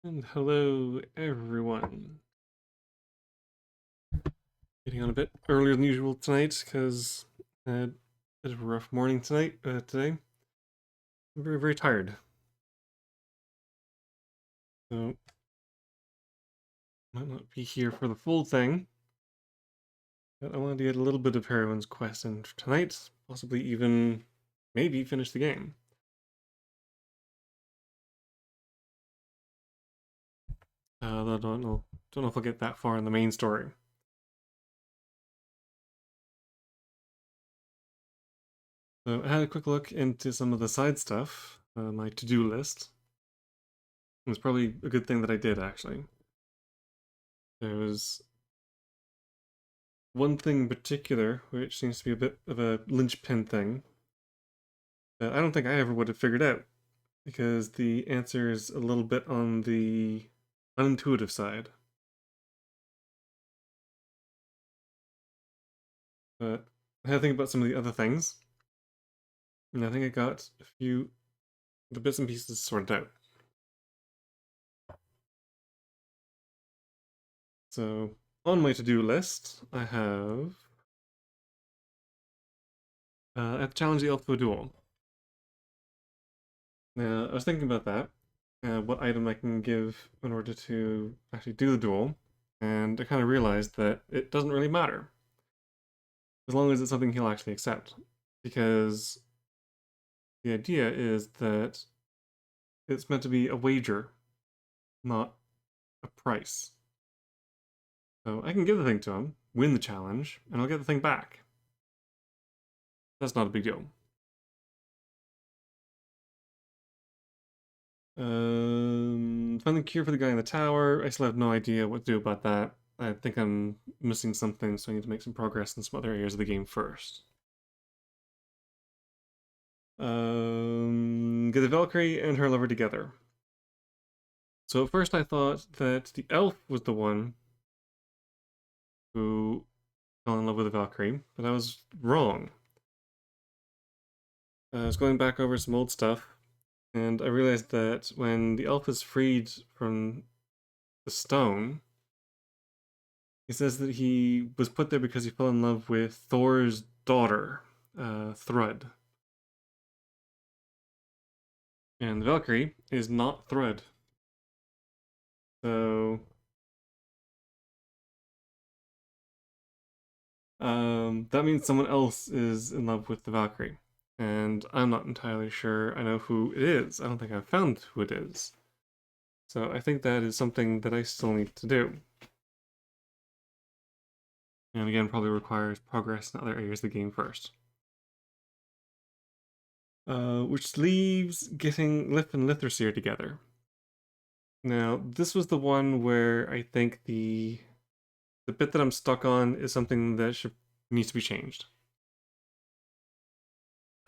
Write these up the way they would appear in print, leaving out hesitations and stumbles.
And hello, everyone. Getting on a bit earlier than usual tonight because I had a bit of a rough morning today. I'm very, very tired. So, might not be here for the full thing. But I wanted to get a little bit of Heroine's quest in tonight. Possibly even, maybe finish the game. Though I don't know if I'll get that far in the main story. So, I had a quick look into some of the side stuff, my to-do list. It was probably a good thing that I did, actually. There was one thing in particular, which seems to be a bit of a linchpin thing, that I don't think I ever would have figured out, because the answer is a little bit on the unintuitive side. But I had to think about some of the other things, and I think I got a few the bits and pieces sorted out. So on my to-do list, I have to challenge the elf to a duel. Now I was thinking about that, what item I can give in order to actually do the duel, and I kind of realized that it doesn't really matter as long as it's something he'll actually accept, because the idea is that it's meant to be a wager, not a price. So I can give the thing to him, win the challenge, and I'll get the thing back. That's not a big deal. Find the cure for the guy in the tower. I still have no idea what to do about that. I think I'm missing something, so I need to make some progress in some other areas of the game first. Get the Valkyrie and her lover together. So at first I thought that the elf was the one who fell in love with the Valkyrie, but I was wrong. I was going back over some old stuff, and I realized that when the elf is freed from the stone, he says that he was put there because he fell in love with Thor's daughter, Thrud. And the Valkyrie is not Thrud. So, that means someone else is in love with the Valkyrie. And I'm not entirely sure I know who it is. I don't think I've found who it is. So I think that is something that I still need to do. And again, probably requires progress in other areas of the game first. Which leaves getting Lif and Litherseer together. Now, this was the one where I think the bit that I'm stuck on is something that needs to be changed.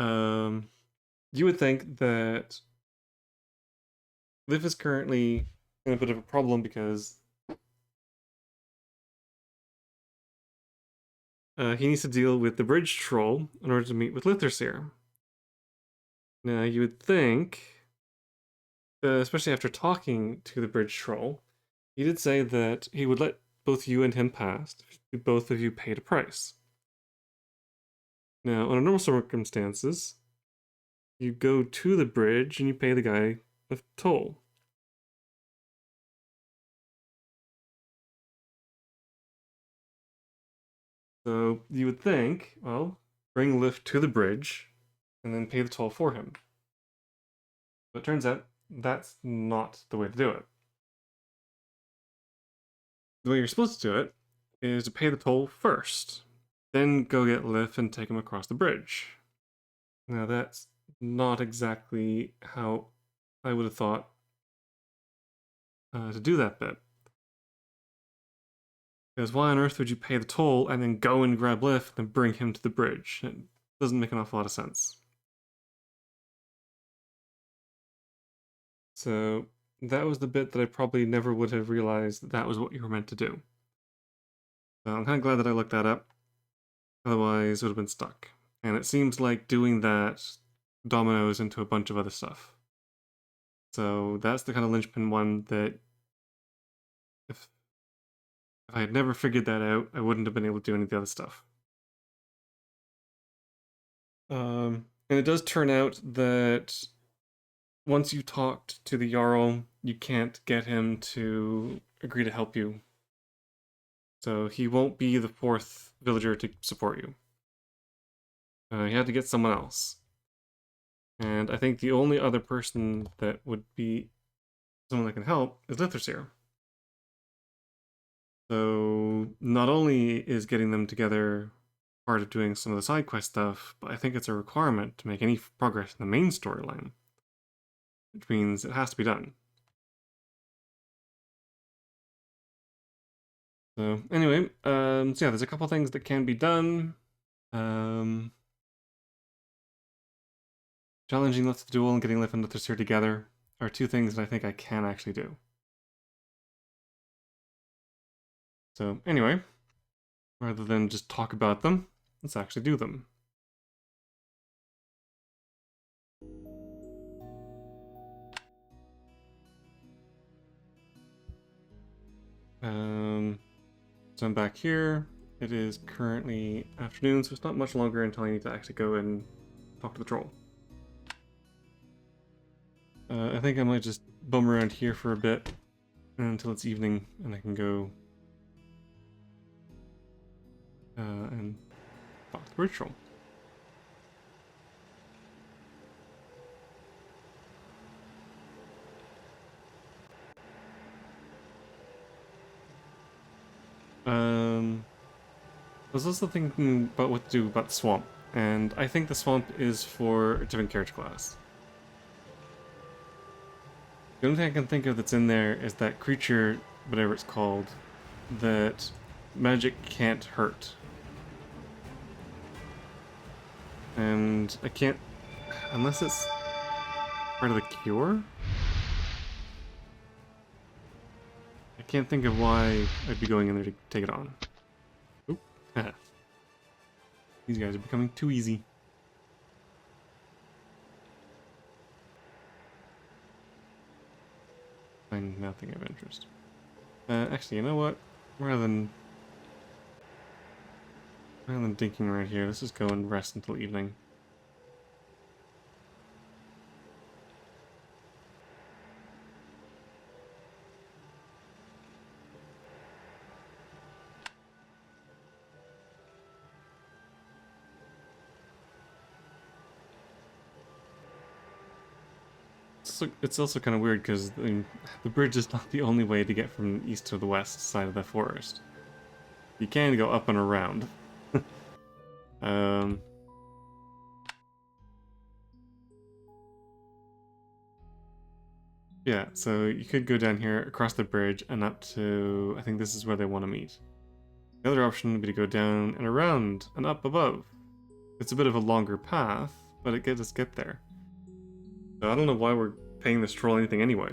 Um, you would think that Liv is currently in a bit of a problem because he needs to deal with the bridge troll in order to meet with Litherseer. Now, you would think, especially after talking to the bridge troll, he did say that he would let both you and him pass if both of you paid a price. Now, under normal circumstances, you go to the bridge and you pay the guy a toll. So you would think, well, bring Lift to the bridge and then pay the toll for him. But it turns out that's not the way to do it. The way you're supposed to do it is to pay the toll first, then go get Lift and take him across the bridge. Now that's not exactly how I would have thought to do that bit. Because why on earth would you pay the toll and then go and grab Lift and bring him to the bridge? It doesn't make an awful lot of sense. So that was the bit that I probably never would have realized that was what you were meant to do. So I'm kind of glad that I looked that up. Otherwise, it would have been stuck. And it seems like doing that dominoes into a bunch of other stuff. So that's the kind of linchpin one that if I had never figured that out, I wouldn't have been able to do any of the other stuff. And it does turn out that once you talked to the Jarl, you can't get him to agree to help you. So he won't be the fourth villager to support you. You had to get someone else. And I think the only other person that would be someone that can help is Lithrasir. So not only is getting them together part of doing some of the side quest stuff, but I think it's a requirement to make any progress in the main storyline, which means it has to be done. So anyway, so yeah, there's a couple things that can be done. Challenging Lift the Duel and getting Lift and Lithrasir together are two things that I think I can actually do. So anyway, rather than just talk about them, let's actually do them. So I'm back here. It is currently afternoon, so it's not much longer until I need to actually go and talk to the troll. I think I might just bum around here for a bit until it's evening, and I can go and talk to the bridge troll. I was also thinking about what to do about the swamp, and I think the swamp is for a different character class. The only thing I can think of that's in there is that creature, whatever it's called, that magic can't hurt. And I can't, unless it's part of the cure? I can't think of why I'd be going in there to take it on. Oop. These guys are becoming too easy. Find nothing of interest. Actually, you know what? Rather than dinking around here, let's just go and rest until evening. It's also kind of weird because the bridge is not the only way to get from east to the west side of the forest. You can go up and around. Yeah, so you could go down here across the bridge and up to, I think this is where they want to meet. The other option would be to go down and around and up above. It's a bit of a longer path, but it gets us get there. So I don't know why we're paying this troll anything anyway.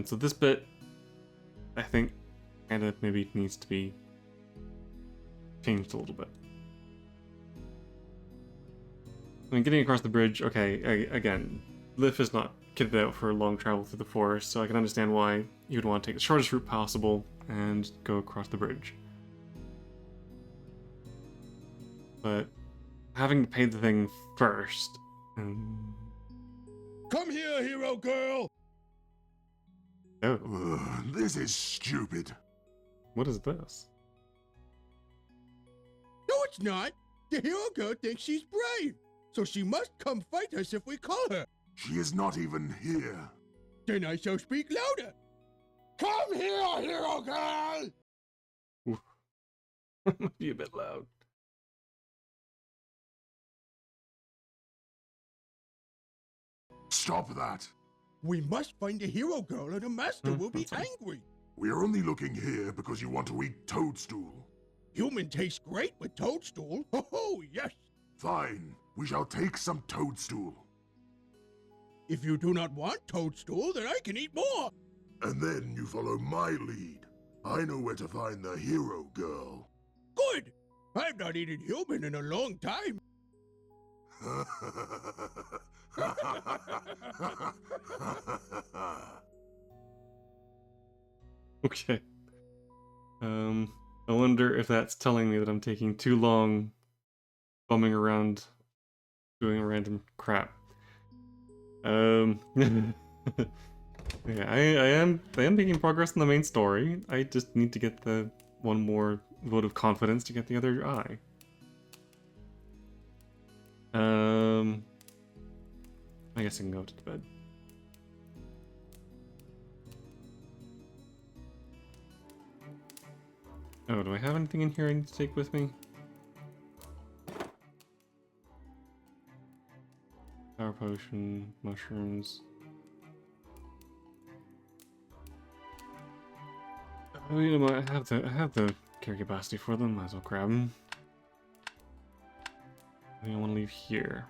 So this bit, I think, kind of maybe needs to be changed a little bit. I mean, getting across the bridge, okay, again, Lif is not kitted out for long travel through the forest, so I can understand why you would want to take the shortest route possible and go across the bridge. But having to pay the thing first... Come here, hero girl! Oh. This is stupid. What is this? No, it's not. The hero girl thinks she's brave, so she must come fight us if we call her. She is not even here. Then I shall speak louder. Come here, hero girl! Might be a bit loud. Stop that. We must find the hero girl or the master will be angry. We are only looking here because you want to eat toadstool. Human tastes great with toadstool. Oh, yes. Fine. We shall take some toadstool. If you do not want toadstool, then I can eat more. And then you follow my lead. I know where to find the hero girl. Good. I've not eaten human in a long time. Okay. I wonder if that's telling me that I'm taking too long bumming around doing random crap. Yeah, I am making progress in the main story. I just need to get the one more vote of confidence to get the other eye. I guess I can go to bed. Oh, do I have anything in here I need to take with me? Power potion, mushrooms. Oh, you know what? I have the carry capacity for them. Might as well grab them. I think I want to leave here.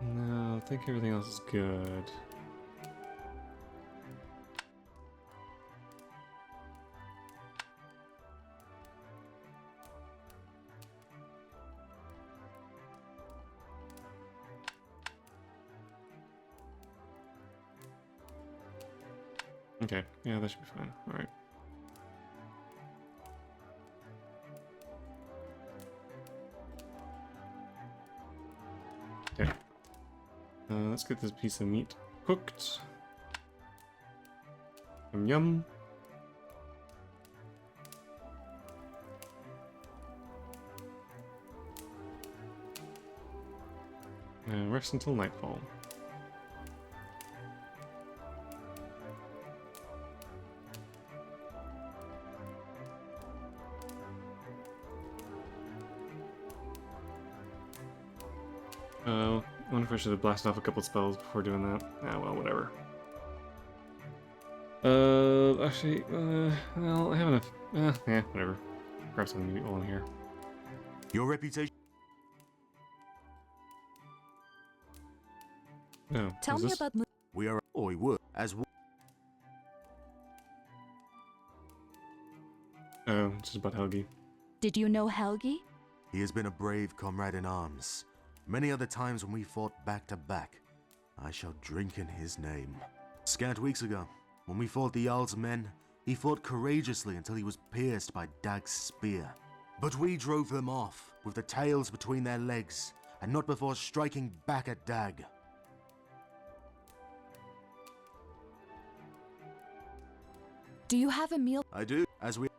No, I think everything else is good. Okay, yeah, that should be fine. Alright. Okay. Let's get this piece of meat cooked. Yum yum. Rest until nightfall. I wonder if I should have blasted off a couple spells before doing that. Ah, well, whatever. Actually, well, I have enough. Yeah, whatever. Grab some meat while I'm here. Your reputation. Oh, Tell is me this? about We are, or we were, as Oh, just about Helgi. Did you know Helgi? He has been a brave comrade in arms. Many other times when we fought back to back, I shall drink in his name. Scant weeks ago, when we fought the Jarl's men, he fought courageously until he was pierced by Dag's spear. But we drove them off, with the tails between their legs, and not before striking back at Dag. Do you have a meal? I do, as we...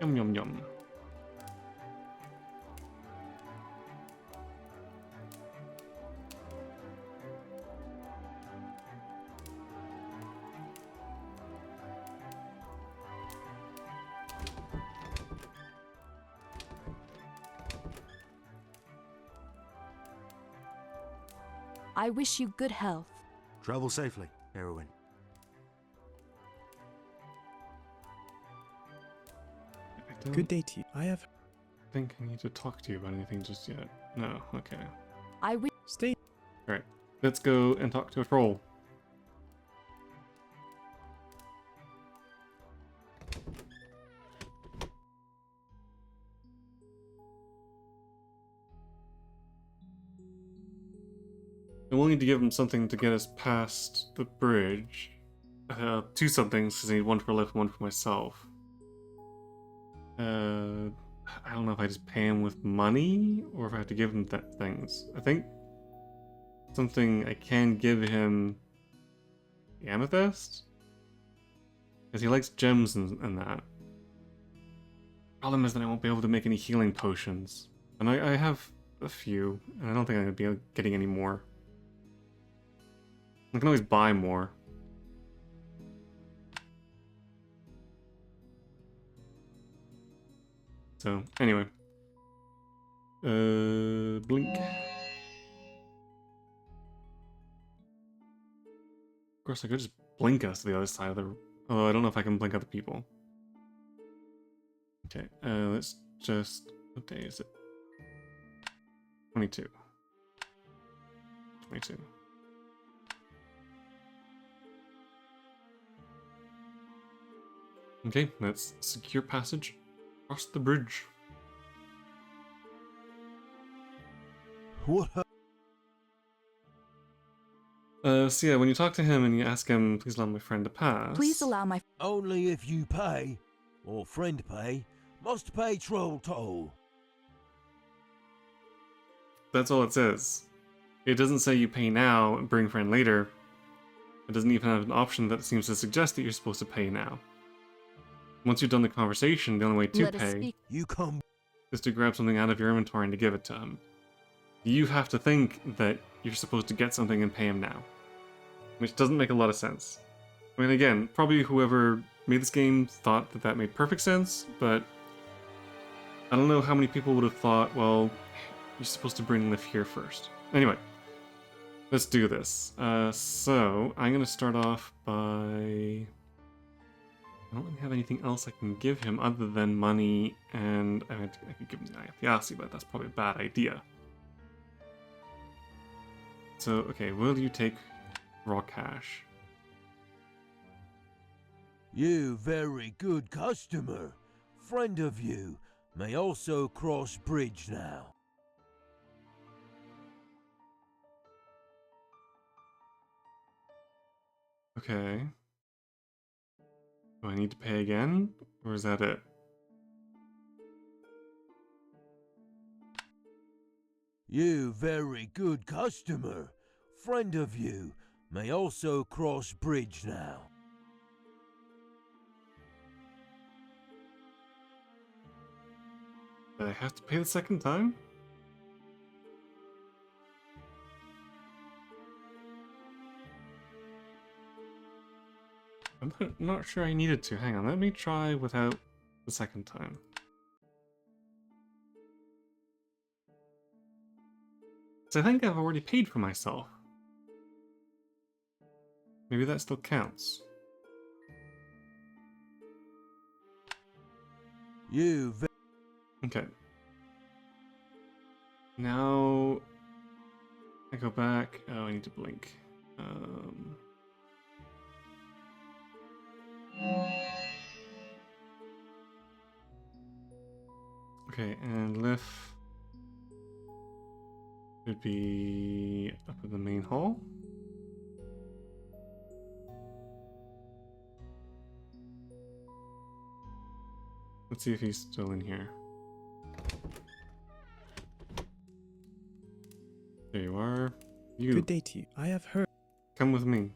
Yum yum yum. I wish you good health. Travel safely, Heroine. I don't Good day to you. I have think I need to talk to you about anything just yet. No, okay. I wish. stayed. Alright, let's go and talk to a troll. And we'll need to give him something to get us past the bridge. Two somethings, because I need one for Lift, one for myself. I don't know if I just pay him with money, or if I have to give him things. I think something I can give him the amethyst? Because he likes gems and that. Problem is that I won't be able to make any healing potions. And I have a few, and I don't think I'm going to be getting any more. I can always buy more. So, anyway. Blink. Of course, I could just blink us to the other side of the... Although I don't know if I can blink other people. Okay, let's just... What day is it? 22. 22. Okay, let's secure passage across the bridge. What? So yeah, when you talk to him and you ask him, please allow my friend to pass. Please allow my. Only if you pay, or friend pay, must pay troll toll. That's all it says. It doesn't say you pay now and bring friend later. It doesn't even have an option that seems to suggest that you're supposed to pay now. Once you've done the conversation, the only way to Let us pay speak. You come. is to grab something out of your inventory and to give it to him. You have to think that you're supposed to get something and pay him now. Which doesn't make a lot of sense. I mean, again, probably whoever made this game thought that that made perfect sense, but I don't know how many people would have thought, well, you're supposed to bring Liv here first. Anyway, let's do this. So, I'm going to start off by... I don't really have anything else I can give him other than money, and I could give him the Ayathiasi, but that's probably a bad idea. So, okay, will you take raw cash? You very good customer. Friend of you may also cross bridge now. Okay. Do I need to pay again? Or is that it? You very good customer. Friend of you may also cross bridge now. Do I have to pay the second time? I'm not sure I needed to. Hang on, let me try without the second time. So I think I've already paid for myself. Maybe that still counts. You Okay. Now I go back. Oh, I need to blink. Okay, and Lift should be up in the main hall. Let's see if he's still in here. There you are. You Good day to you. I have heard. come with me.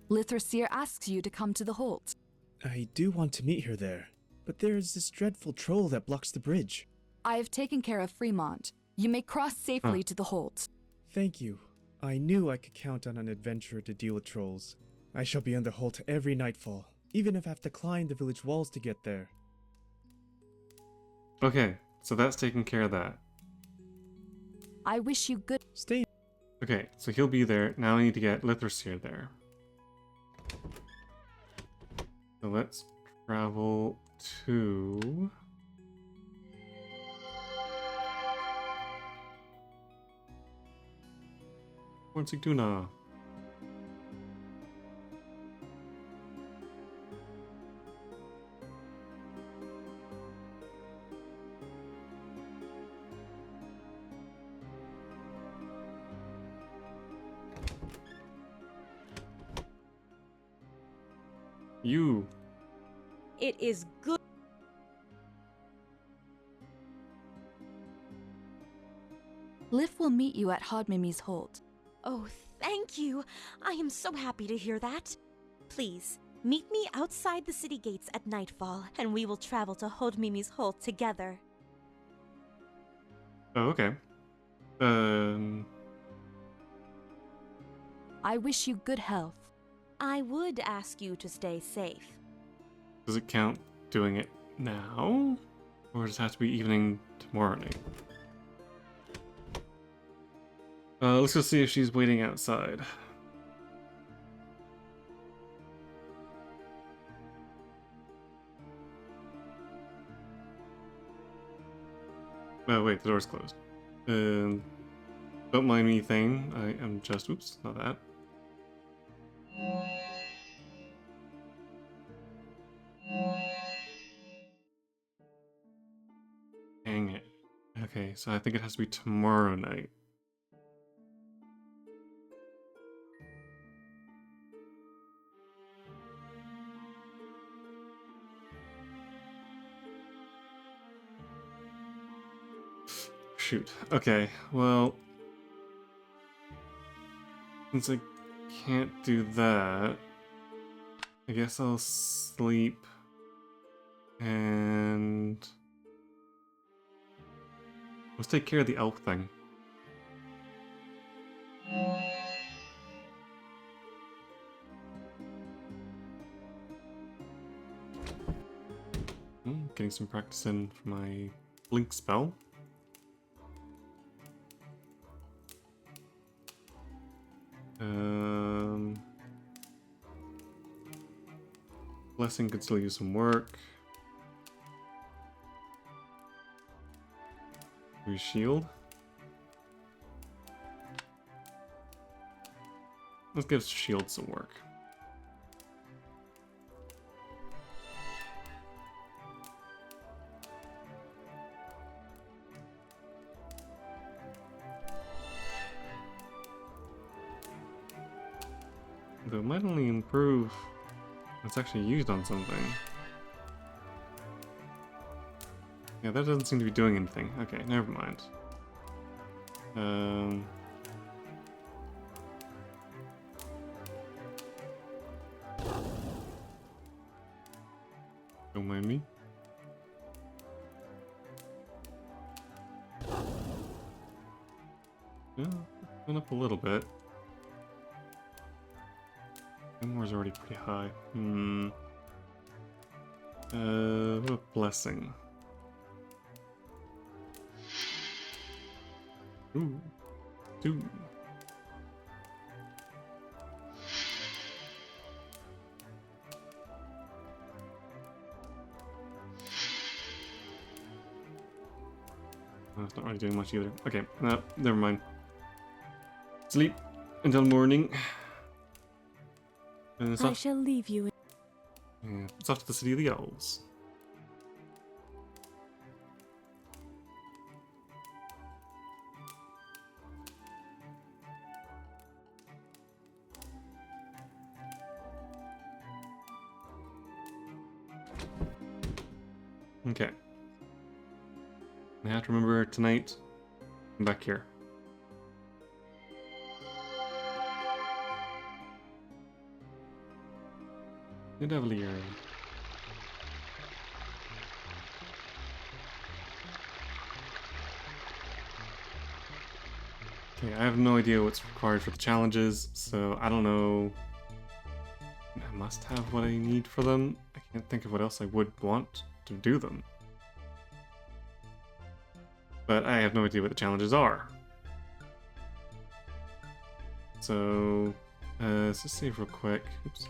Lithrasir asks you to come to the Holt. I do want to meet her there, but there is this dreadful troll that blocks the bridge. I have taken care of Fremont. You may cross safely to the Holt. Thank you. I knew I could count on an adventurer to deal with trolls. I shall be on the Holt every nightfall, even if I have to climb the village walls to get there. Okay, so that's taking care of that. I wish you good. Stay. Okay, so he'll be there. Now I need to get Lithrasir there. So let's travel to... Tuna. You. It is good. Lif will meet you at Hodmimi's Holt. Oh, thank you. I am so happy to hear that. Please, meet me outside the city gates at nightfall, and we will travel to Hodmimi's Holt together. Oh, okay. I wish you good health. I would ask you to stay safe. Does it count doing it now? Or does it have to be evening tomorrow night? Let's go see if she's waiting outside. Oh wait, the door's closed. Don't mind me, Thane. I am just... Oops, not that. Dang it. Okay, so I think it has to be tomorrow night. Shoot. Okay, well... Since I can't do that... I guess I'll sleep... And... Let's take care of the elk thing. Getting some practice in for my blink spell. Blessing could still use some work. Shield. Let's give shield some work. Though it might only improve when it's actually used on something. Yeah, that doesn't seem to be doing anything. Okay, never mind. Don't mind me. Yeah, went up a little bit. More's already pretty high. What a blessing. Ooh, 2. That's not really doing much either. Okay, never mind. Sleep until morning. And it's I off. shall leave you. Yeah, it's off to the City of the Owls. Okay. I have to remember tonight, I'm back here. Nidavellir. Okay, I have no idea what's required for the challenges, so I don't know. I must have what I need for them. I can't think of what else I would want to do them. But I have no idea what the challenges are. So, let's just save real quick. Oops.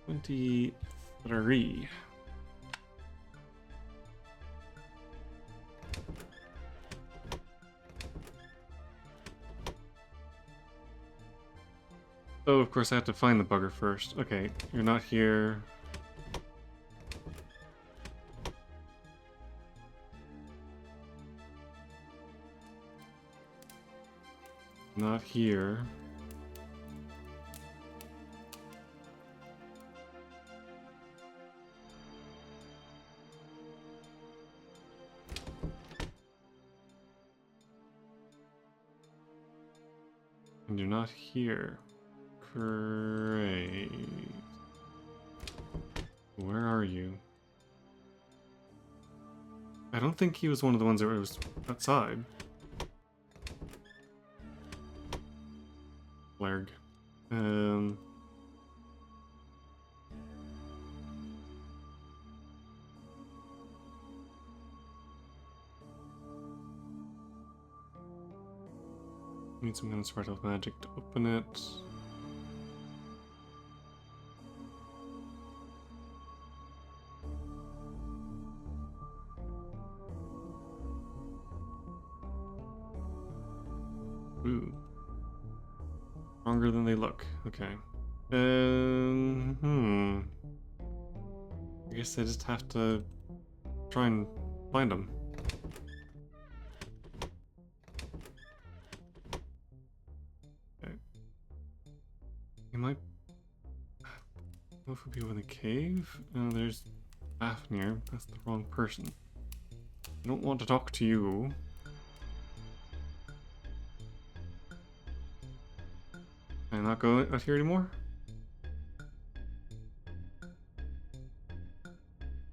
23. Oh, of course I have to find the bugger first. Okay, you're not here. Not here. And you're not here. Great. Where are you? I don't think he was one of the ones that was outside. Flarg. Need some kind of sparkle of magic to open it. Ooh. Stronger than they look. Okay. I guess I just have to try and find them. Okay. He might... What would be in the cave? There's Fafnir. That's the wrong person. I don't want to talk to you. Can I not go out here anymore?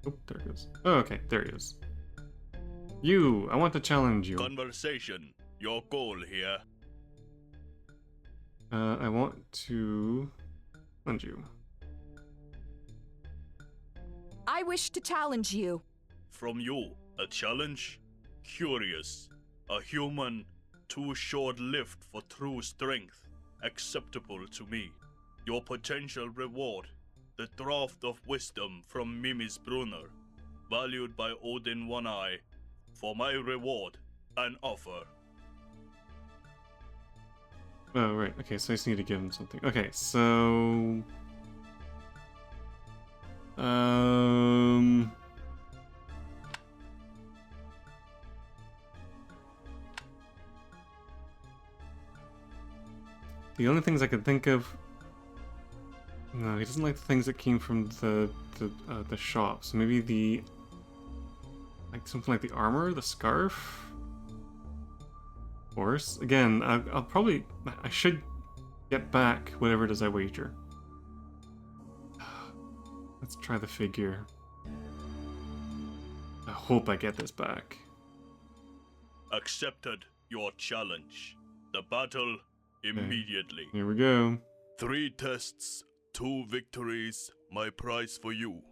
Oh, there it goes. Oh, okay, there he is. You! I want to challenge you. Conversation. Your goal here. I want to challenge you. I wish to challenge you. From you, a challenge? Curious. A human, too short-lived for true strength. Acceptable to me. Your potential reward. The draught of wisdom from Mimi's Brunner. Valued by Odin One Eye. For my reward, an offer. Oh, right. Okay, so I just need to give him something. Okay, so... The only things I could think of... No, he doesn't like the things that came from the shop. So maybe the... Like something like the armor, the scarf? Horse? Again, I'll probably... I should get back whatever it is I wager. Let's try the figure. I hope I get this back. Accepted your challenge. The battle immediately. Here we go. 3 tests, 2 victories, my prize for you.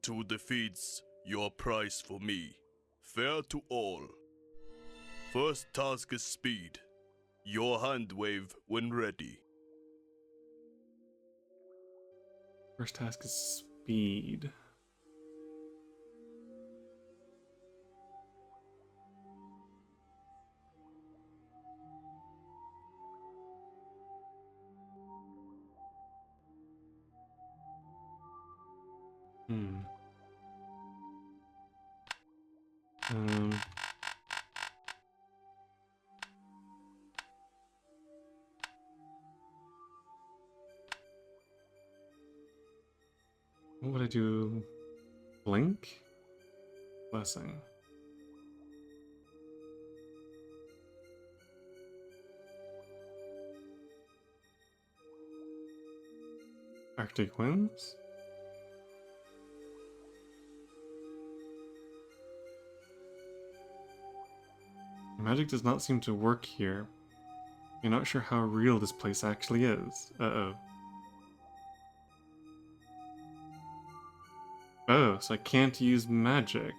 2 defeats, your prize for me. Fair to all. First task is speed. Your hand wave when ready. First task is speed. Hmm. What would I do? Blink? Blessing. Arctic winds? Magic does not seem to work here. You're not sure how real this place actually is. Uh-oh. Oh, so I can't use magic.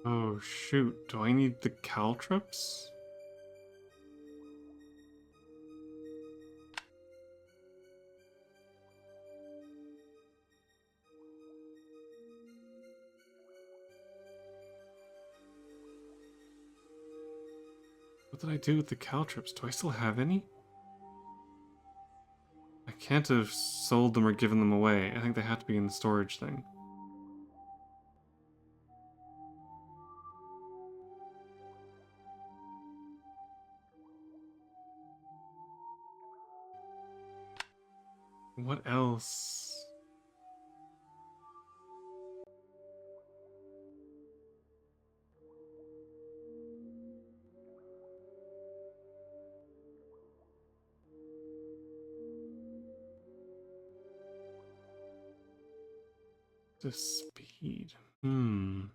Oh shoot, do I need the caltrops? What did I do with the caltrops? Do I still have any? I can't have sold them or given them away. I think they have to be in the storage thing. What else? The speed. And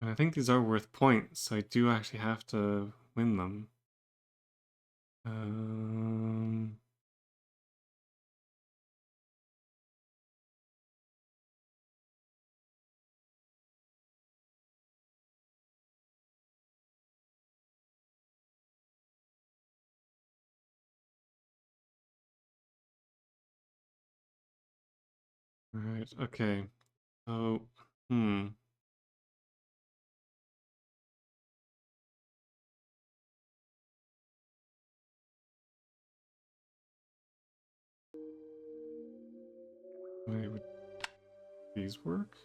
I think these are worth points, so I do actually have to win them. Alright, okay. Oh, hmm. Wait, would these work?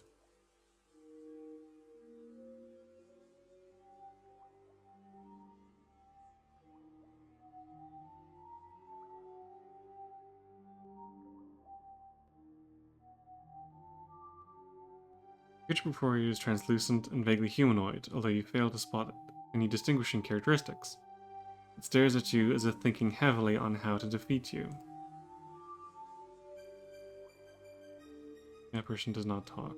Creature before you is translucent and vaguely humanoid, although you fail to spot any distinguishing characteristics. It stares at you as if thinking heavily on how to defeat you. That person does not talk.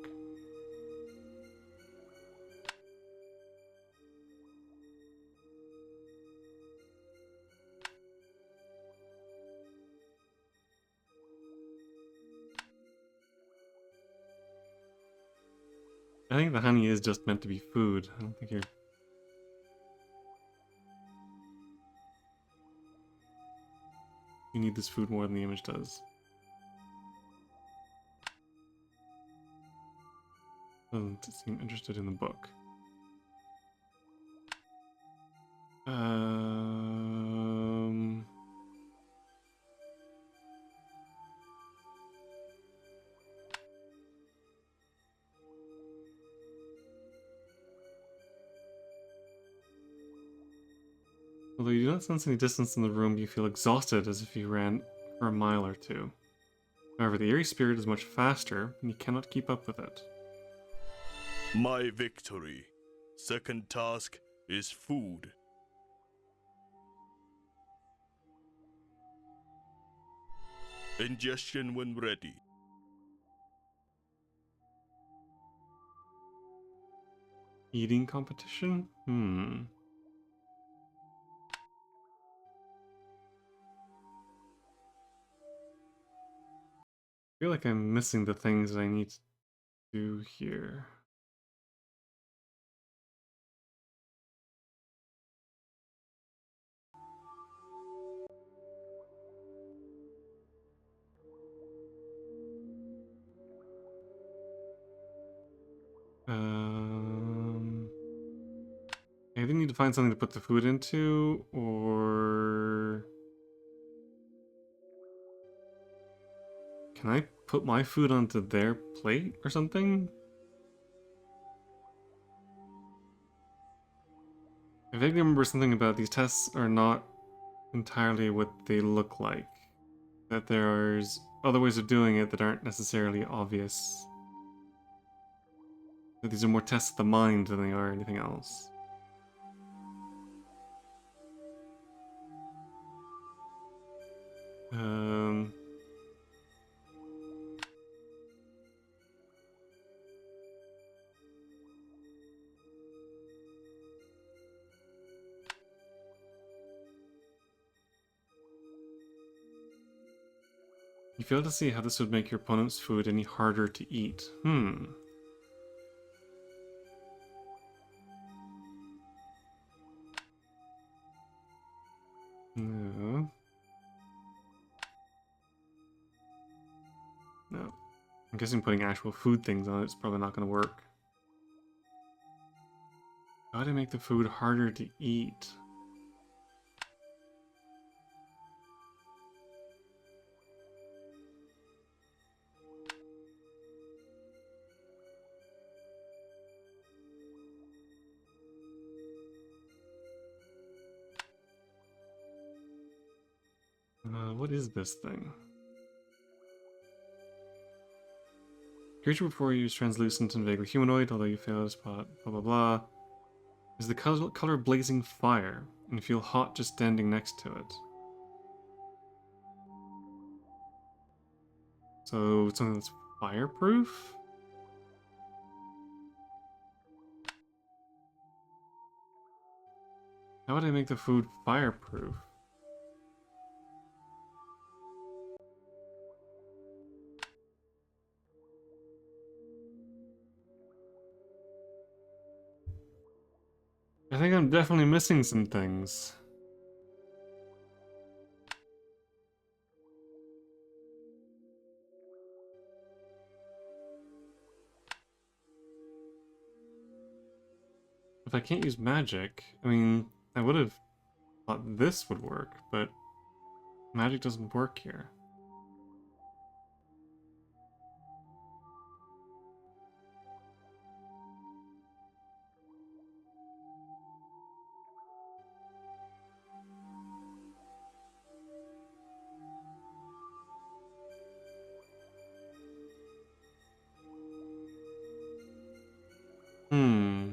I think the honey is just meant to be food. I don't think you're... You need this food more than the image does. Doesn't seem interested in the book. Um... Although you don't sense any distance in the room, you feel exhausted as if you ran for a mile or two. However, the eerie spirit is much faster, and you cannot keep up with it. My victory. Second task is food. Ingestion when ready. Eating competition? I feel like I'm missing the things that I need to do here. I either need to find something to put the food into, or... Can I put my food onto their plate or something? I vaguely remember something about these tests are not entirely what they look like. That there's other ways of doing it that aren't necessarily obvious. That these are more tests of the mind than they are anything else. You fail to see how this would make your opponent's food any harder to eat. No. No. I'm guessing putting actual food things on it's probably not going to work. How to make the food harder to eat? What is this thing? Creature before you is translucent and vaguely humanoid, although you fail to spot blah blah blah. Is the color blazing fire, and you feel hot just standing next to it. So, something that's fireproof? How would I make the food fireproof? I think I'm definitely missing some things. if I can't use magic, I mean, I would have thought this would work, but magic doesn't work here. Hmm.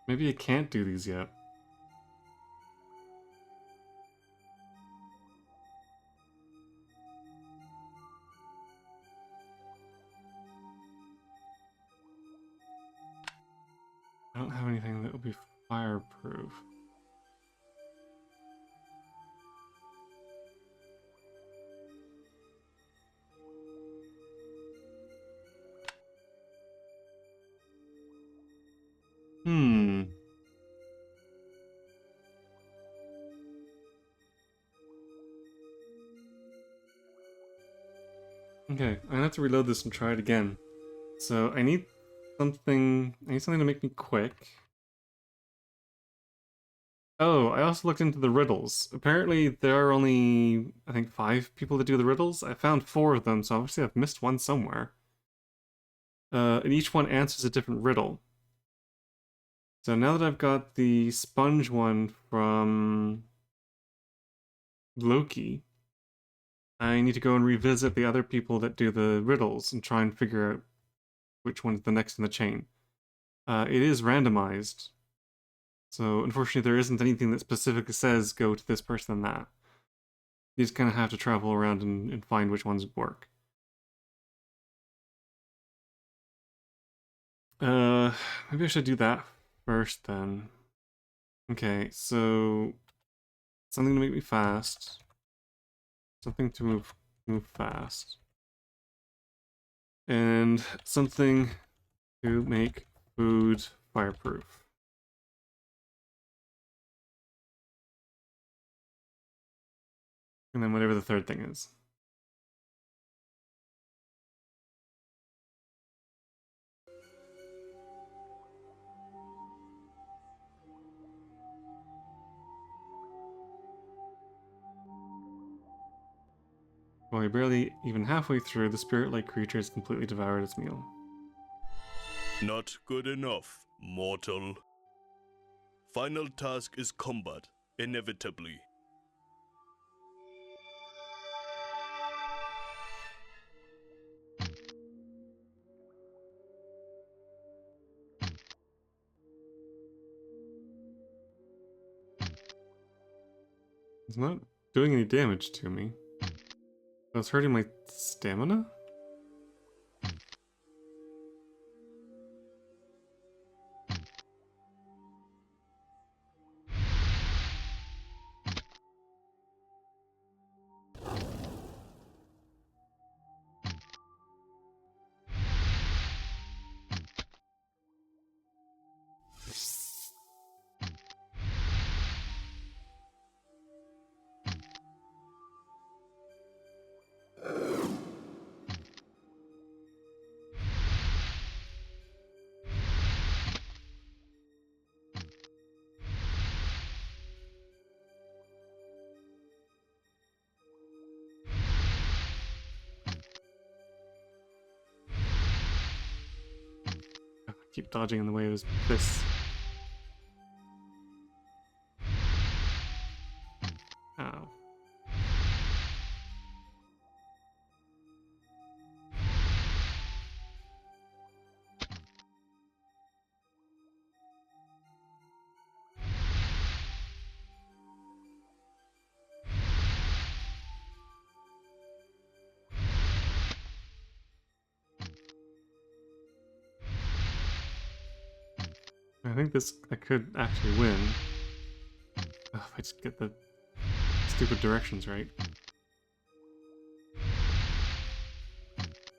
Maybe I can't do these yet. I don't have anything that would be fireproof. Hmm. Okay, I'm gonna have to reload this and try it again. So I need something to make me quick. Oh, I also looked into the riddles. Apparently there are only, I think, 5 people that do the riddles. I found 4 of them, so obviously I've missed one somewhere. And each one answers a different riddle. So now that I've got the sponge one from Loki, I need to go and revisit the other people that do the riddles and try and figure out which one's the next in the chain. It is randomized, so unfortunately there isn't anything that specifically says go to this person and that. You just kind of have to travel around and find which ones work. Maybe I should do that first then. Okay, so something to make me fast. Something to move fast. And something to make food fireproof. And then whatever the third thing is. While you're barely even halfway through, the spirit-like creature has completely devoured its meal. Not good enough, mortal. Final task is combat, inevitably. It's not doing any damage to me. Oh, it's hurting my stamina? I keep dodging in the way of this. Ow. I think I could actually win. Oh, if I just get the stupid directions right.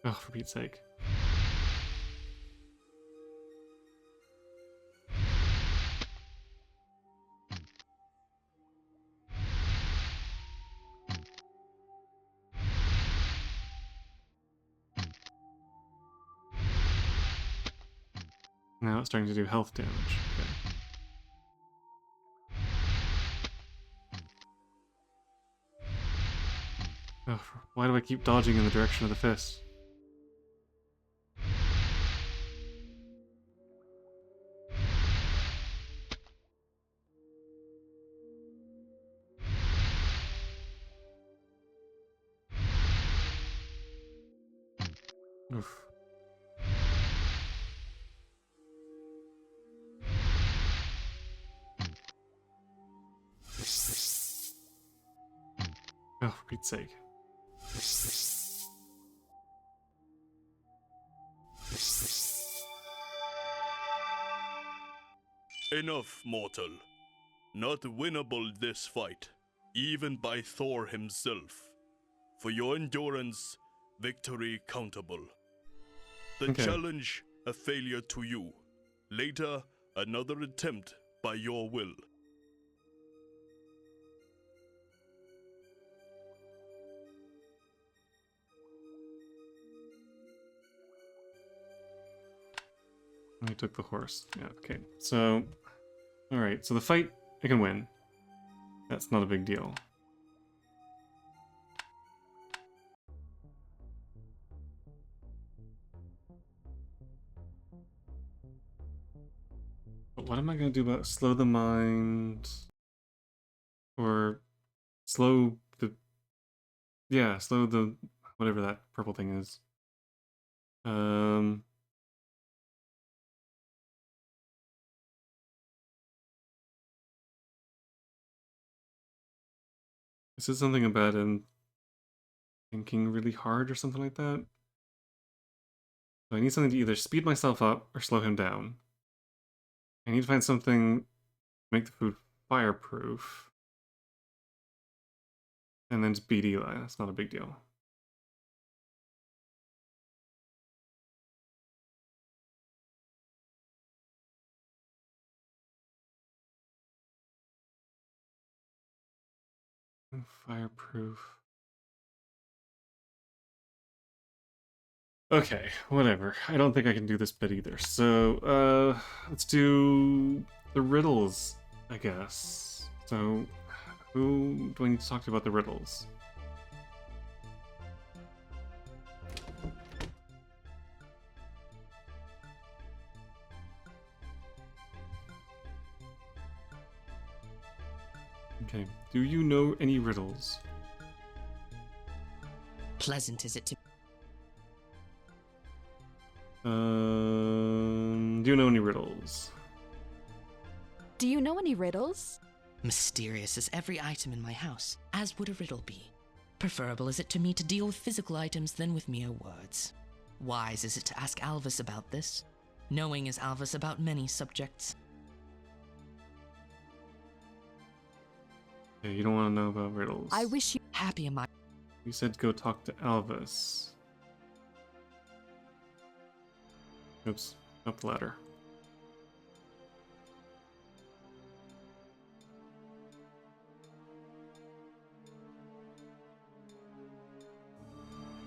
Oh, for Pete's sake. Now it's starting to do health damage. Okay. Oh, why do I keep dodging in the direction of the fist? Oof. Oh, for Pete's sake. Enough, mortal. Not winnable this fight, even by Thor himself. For your endurance, victory countable. The Okay. challenge, a failure to you. Later, another attempt by your will. I took the horse. Yeah, okay. So, alright, so the fight, I can win. That's not a big deal. But what am I going to do about slow the mind? Or slow the... Yeah, slow the... whatever that purple thing is. This is something about him thinking really hard or something like that. So I need something to either speed myself up or slow him down. I need to find something to make the food fireproof. And then just beat Eli. That's not a big deal. Fireproof. Okay, whatever. I don't think I can do this bit either. So, let's do the riddles, I guess. So, who do I need to talk to about the riddles? Okay, do you know any riddles? Pleasant is it to... Do you know any riddles? Do you know any riddles? Mysterious is every item in my house, as would a riddle be. Preferable is it to me to deal with physical items than with mere words. Wise is it to ask Alvis about this. Knowing is Alvis about many subjects. Yeah, you don't want to know about riddles. I wish you... Happy am I. You said go talk to Alvis. Oops, up the ladder.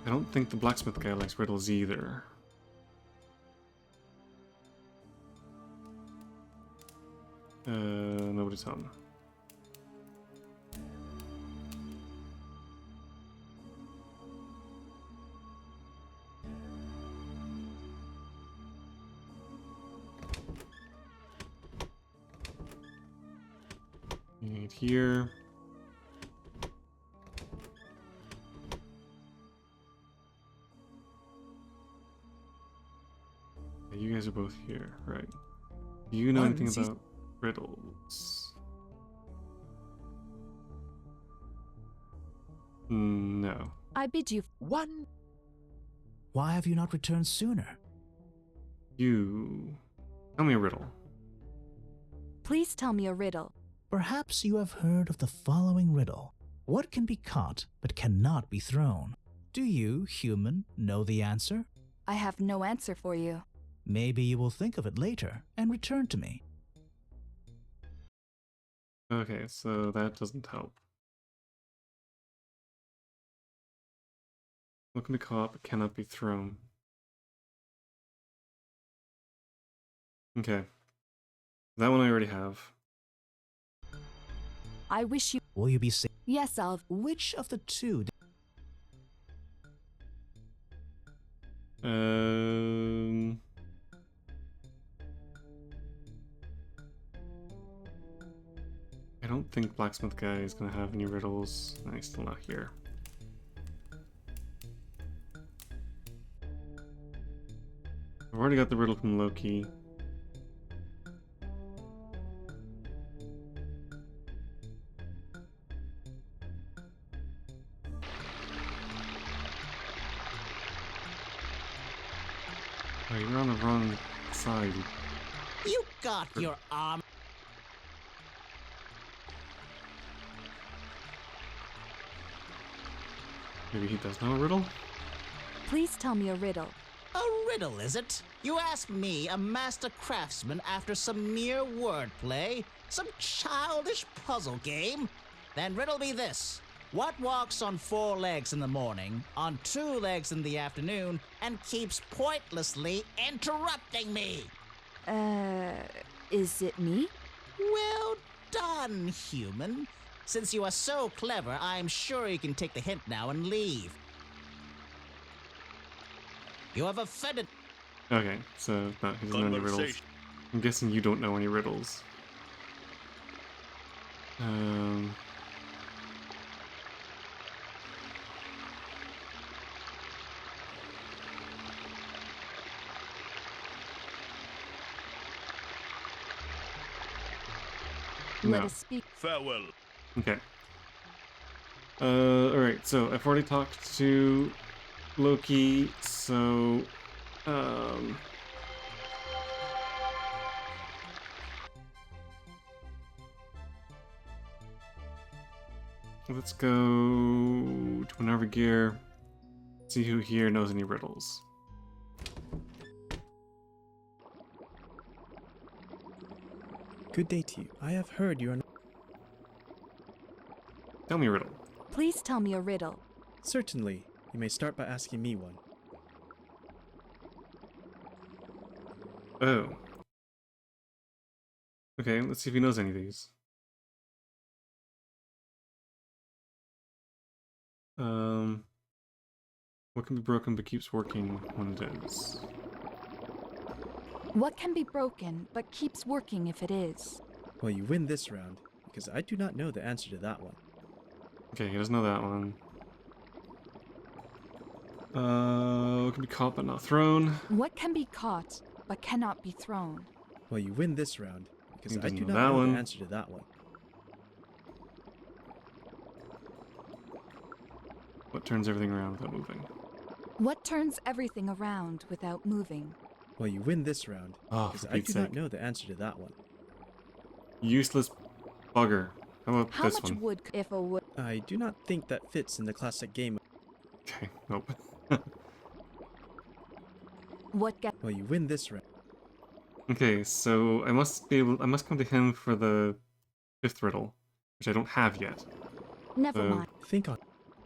I don't think the blacksmith guy likes riddles either. Nobody's home. Right here. Yeah, you guys are both here, right? Do you know anything about riddles? No. I bid you... One. Why have you not returned sooner? You... Tell me a riddle. Please tell me a riddle. Perhaps you have heard of the following riddle. What can be caught but cannot be thrown? Do you, human, know the answer? I have no answer for you. Maybe you will think of it later and return to me. Okay, so that doesn't help. What can be caught but cannot be thrown? Okay. That one I already have. I wish you. Will you be safe? Yes, Alv. Which of the two? Um. I don't think blacksmith guy is gonna have any riddles. No, he's still not here. I've already got the riddle from Loki. Oh, you're on the wrong side. You got your arm. Maybe he does know a riddle? Please tell me a riddle. A riddle, is it? You ask me, a master craftsman, after some mere wordplay? Some childish puzzle game? Then riddle me this. What walks on 4 legs in the morning, on 2 legs in the afternoon, and keeps pointlessly interrupting me? Is it me? Well done, human. Since you are so clever, I'm sure you can take the hint now and leave. You have offended. Okay, so no, he doesn't know any riddles. Conversation. I'm guessing you don't know any riddles. Let No. us speak. Farewell. Okay. Alright, so I've already talked to Loki, so let's go to Minerva Gear, see who here knows any riddles. Good day to you. I have heard you are. Tell me a riddle. Please tell me a riddle. Certainly. You may start by asking me one. Oh. Okay, let's see if he knows any of these. What can be broken but keeps working when it is? What can be broken but keeps working if it is? Well, you win this round, because I do not know the answer to that one. Okay, he doesn't know that one. What can be caught but not thrown? What can be caught but cannot be thrown? Well, you win this round, because He I doesn't do know not that know one. the answer to that one. What turns everything around without moving? What turns everything around without moving? Well, you win this round, Oh, because for I Pete's do not sake. know the answer to that one. Useless bugger. How about How this much one? wood if a wood? I do not think that fits in the classic game. Okay, nope. What get? Well, you win this round. Okay, so I must come to him for the 5th riddle, which I don't have yet. Never So- mind. Think on.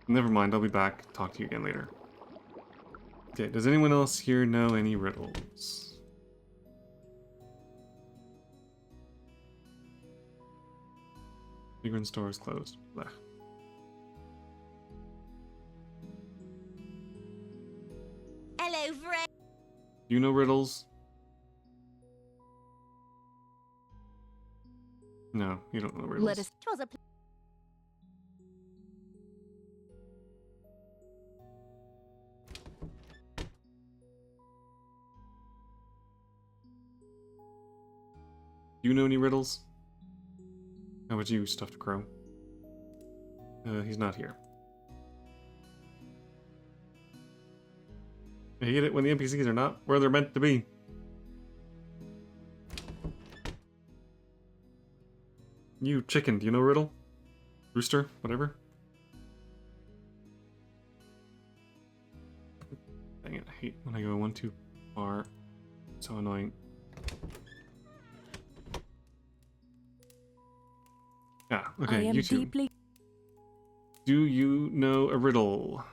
Never mind, I'll be back. Talk to you again later. Okay, does anyone else here know any riddles? Figurine store is closed. Blech. Hello, friend. Do you know riddles? No, you don't know riddles. Let us. It was a Do you know any riddles? How about you, Stuffed Crow? He's not here. I hate it when the NPCs are not where they're meant to be. You chicken, do you know riddle? Rooster, whatever. Dang it, I hate when I go one too far. So annoying. Yeah, I okay, am you two. deeply. Do you know a riddle?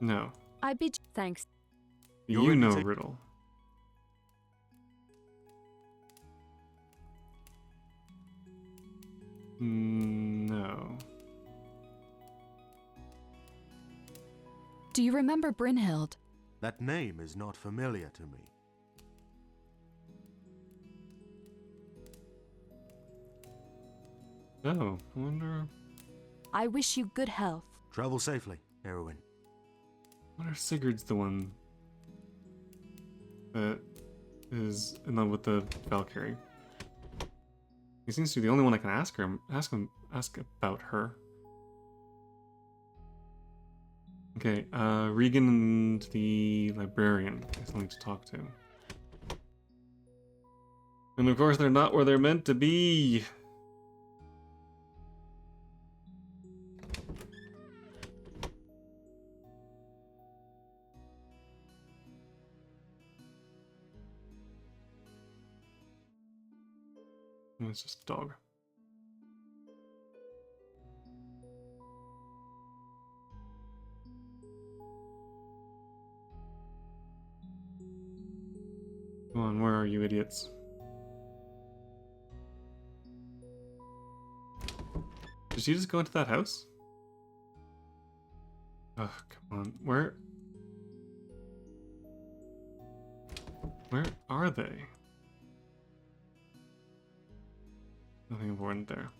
No. I bid. Thanks. Do You're you ready know to- a riddle? No. Do you remember Brynhild? That name is not familiar to me. Oh, I wonder. I wish you good health. Travel safely, Heroine. I wonder if Sigurd's the one that is in love with the Valkyrie. He seems to be the only one I can ask about her. Okay, Regan and the librarian is something to talk to. And of course they're not where they're meant to be. It's just a dog. Come on, where are you idiots? Did she just go into that house? Oh, come on. Where are they? Nothing important there.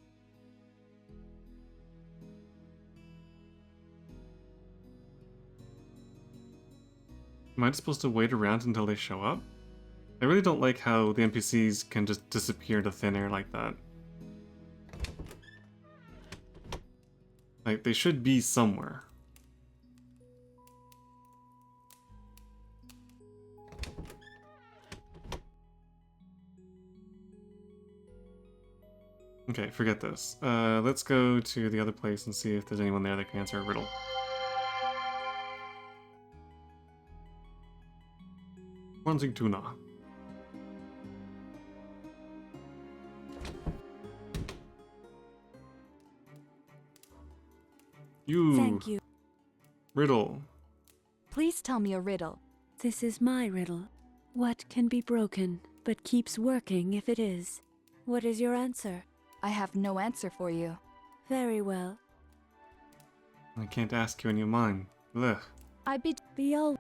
Am I just supposed to wait around until they show up? I really don't like how the NPCs can just disappear into thin air like that. Like, they should be somewhere. Okay, forget this. Let's go to the other place and see if there's anyone there that can answer a riddle. Wanting tuna. You. Thank you. Riddle. Please tell me a riddle. This is my riddle. What can be broken, but keeps working if it is? What is your answer? I have no answer for you. Very well. I can't ask you any of mine. Ugh. I bid Be all.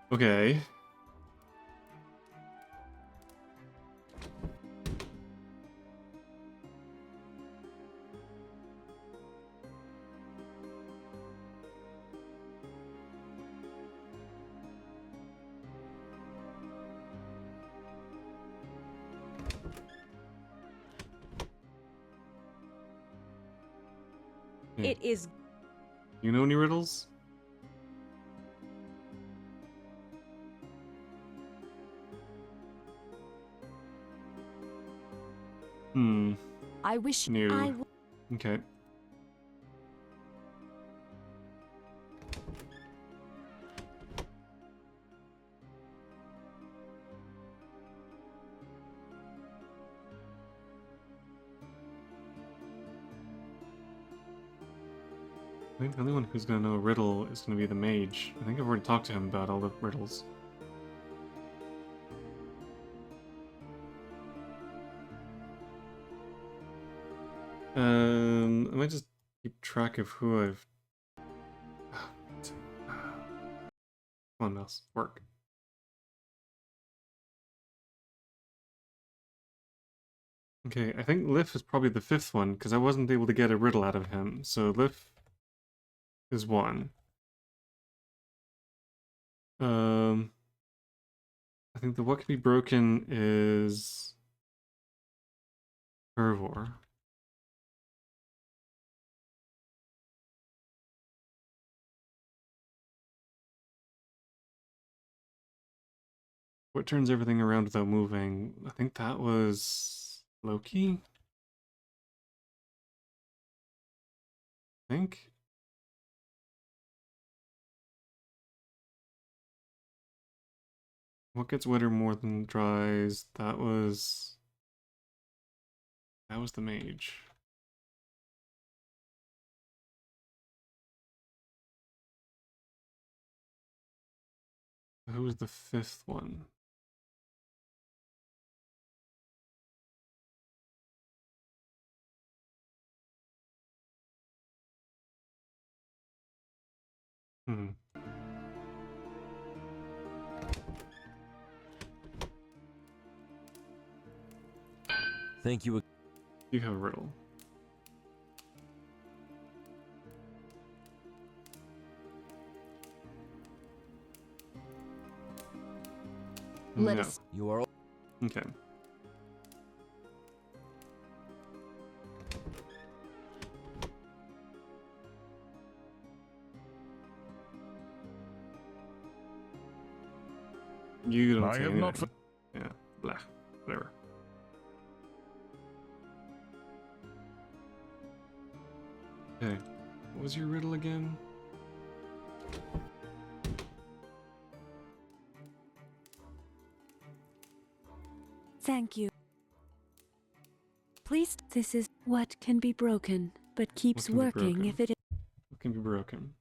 Okay. It is. You know any riddles? I wish New. Okay. I think the only one who's gonna know a riddle is gonna be the mage. I think I've already talked to him about all the riddles. I might just keep track of who I've... Come on, mouse. Work. Okay, I think Lif is probably the fifth one, because I wasn't able to get a riddle out of him. So Lif is one. I think the what can be broken is Hervor. What turns everything around without moving? I think that was Loki. I think. What gets wetter more than dries? That was the mage. Who was the fifth one? Hmm. Thank you. You have a riddle. Let No. us. You are. Okay. You don't I say have not anything. Yeah, blah, whatever. Okay, what was your riddle again? Thank you. Please, this is what can be broken, but keeps can be working broken? if it What can be broken?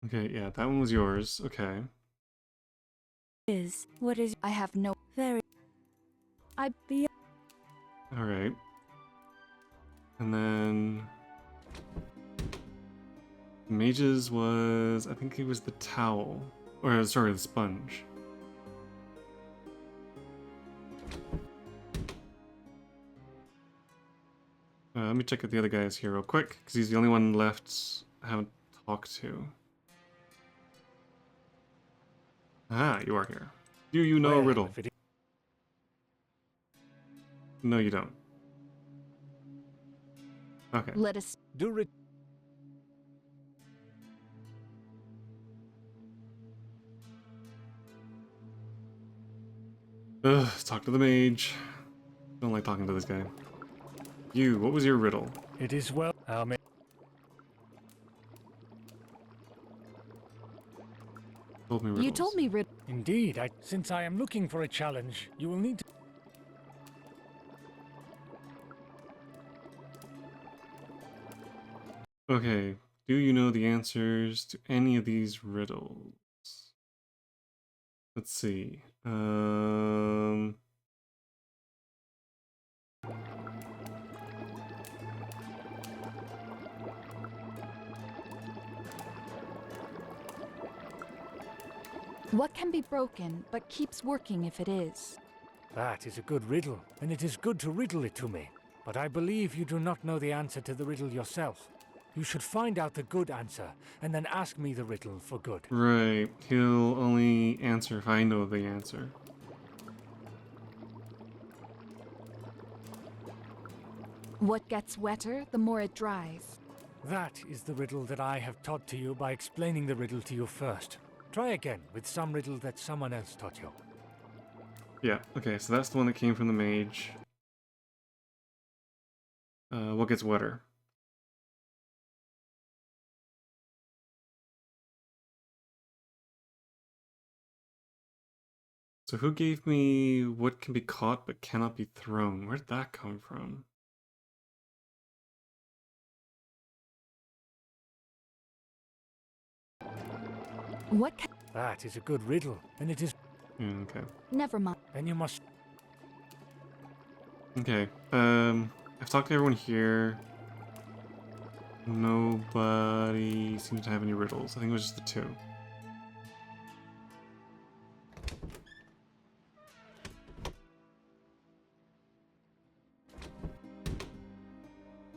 Okay, yeah, that one was yours. Okay. is. What is I have no. very. I be. Alright. And then... Mage's was... I think it was the towel. Or, sorry, the sponge. Let me check out the other guys here real quick, because he's the only one left I haven't talked to. Ah, you are here. Do you know a riddle? No, you don't. Okay. Let us. Ugh, talk to the mage. Don't like talking to this guy. You, what was your riddle? It is well. Told me riddles. You told me rid. Indeed, since I am looking for a challenge, you will need to. Okay, do you know the answers to any of these riddles? Let's see. What can be broken, but keeps working if it is? That is a good riddle, and it is good to riddle it to me. But I believe you do not know the answer to the riddle yourself. You should find out the good answer, and then ask me the riddle for good. Right, he'll only answer if I know the answer. What gets wetter, the more it dries. That is the riddle that I have taught to you by explaining the riddle to you first. Try again with some riddle that someone else taught you. Yeah, okay, so that's the one that came from the mage. What gets wetter? So who gave me what can be caught but cannot be thrown? Where did that come from? What can... That is a good riddle, and it is... Okay. Never mind. Then you must... Okay, I've talked to everyone here. Nobody seems to have any riddles. I think it was just the two.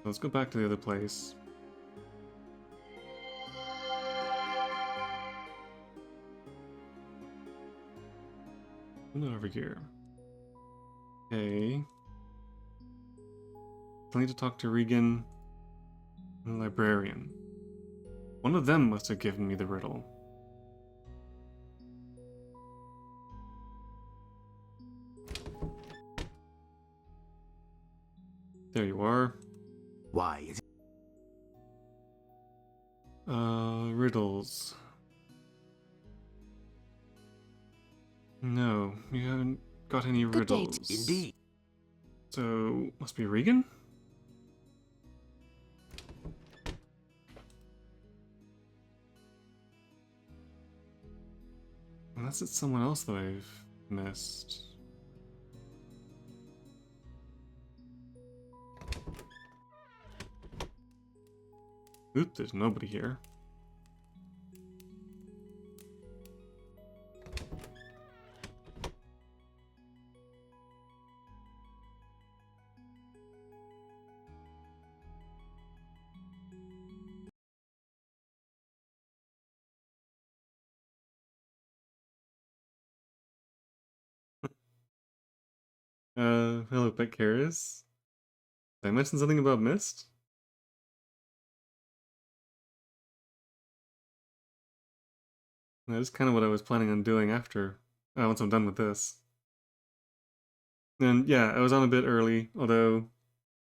Let's go back to the other place. Over here. Okay. I need to talk to Regan and the librarian. One of them must have given me the riddle. There you are. Why? Riddles. No, you haven't got any Good day. riddles. Indeed. So, must be Regan? Unless it's someone else that I've missed. Oop, there's nobody here. Hello, Pet Caris. Did I mention something about Mist? That is kind of what I was planning on doing after, once I'm done with this. And yeah, I was on a bit early, although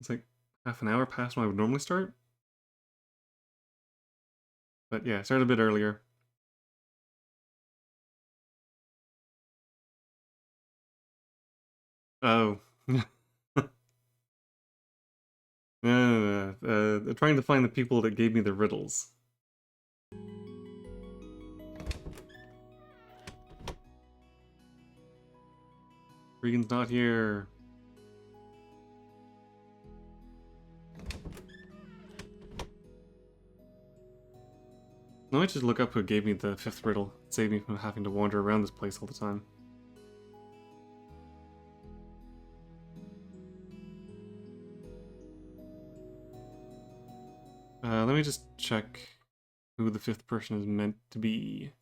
it's like half an hour past when I would normally start. But yeah, I started a bit earlier. Oh. Trying to find the people that gave me the riddles. Regan's not here. Let me just look up who gave me the 5th riddle. Save me from having to wander around this place all the time. Let me just check who the 5th person is meant to be.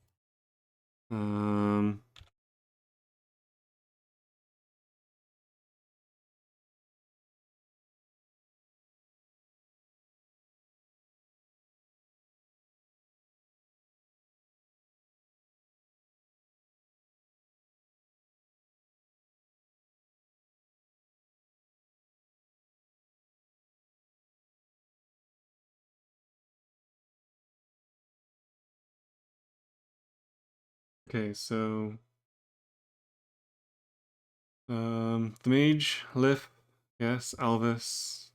Okay, so the mage, Lif, yes, Alvis.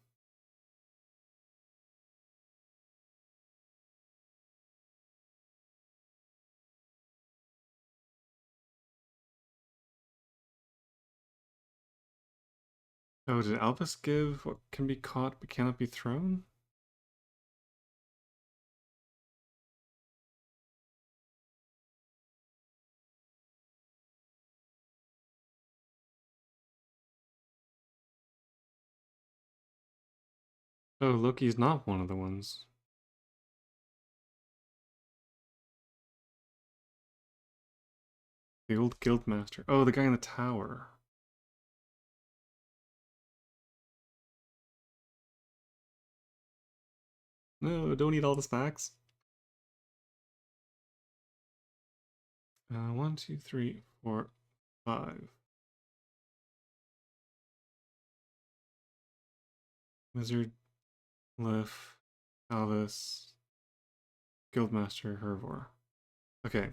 Oh, did Alvis give what can be caught but cannot be thrown? Oh, Loki's not one of the ones. The old guildmaster. Oh, the guy in the tower. No, don't eat all the snacks. 1, 2, 3, 4, 5. Wizard, Lif, Alvis, Guildmaster, Herbivore. Okay.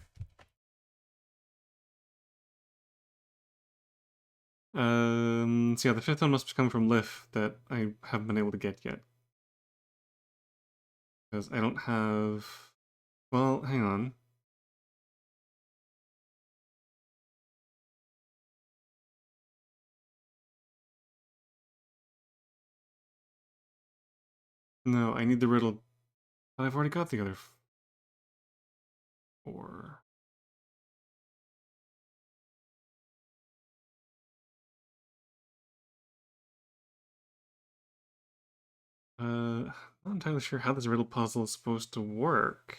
So yeah, the 5th one must come from Lif that I haven't been able to get yet. Because I don't have... Well, hang on. No, I need the riddle. But I've already got the other 4. Not entirely sure how this riddle puzzle is supposed to work.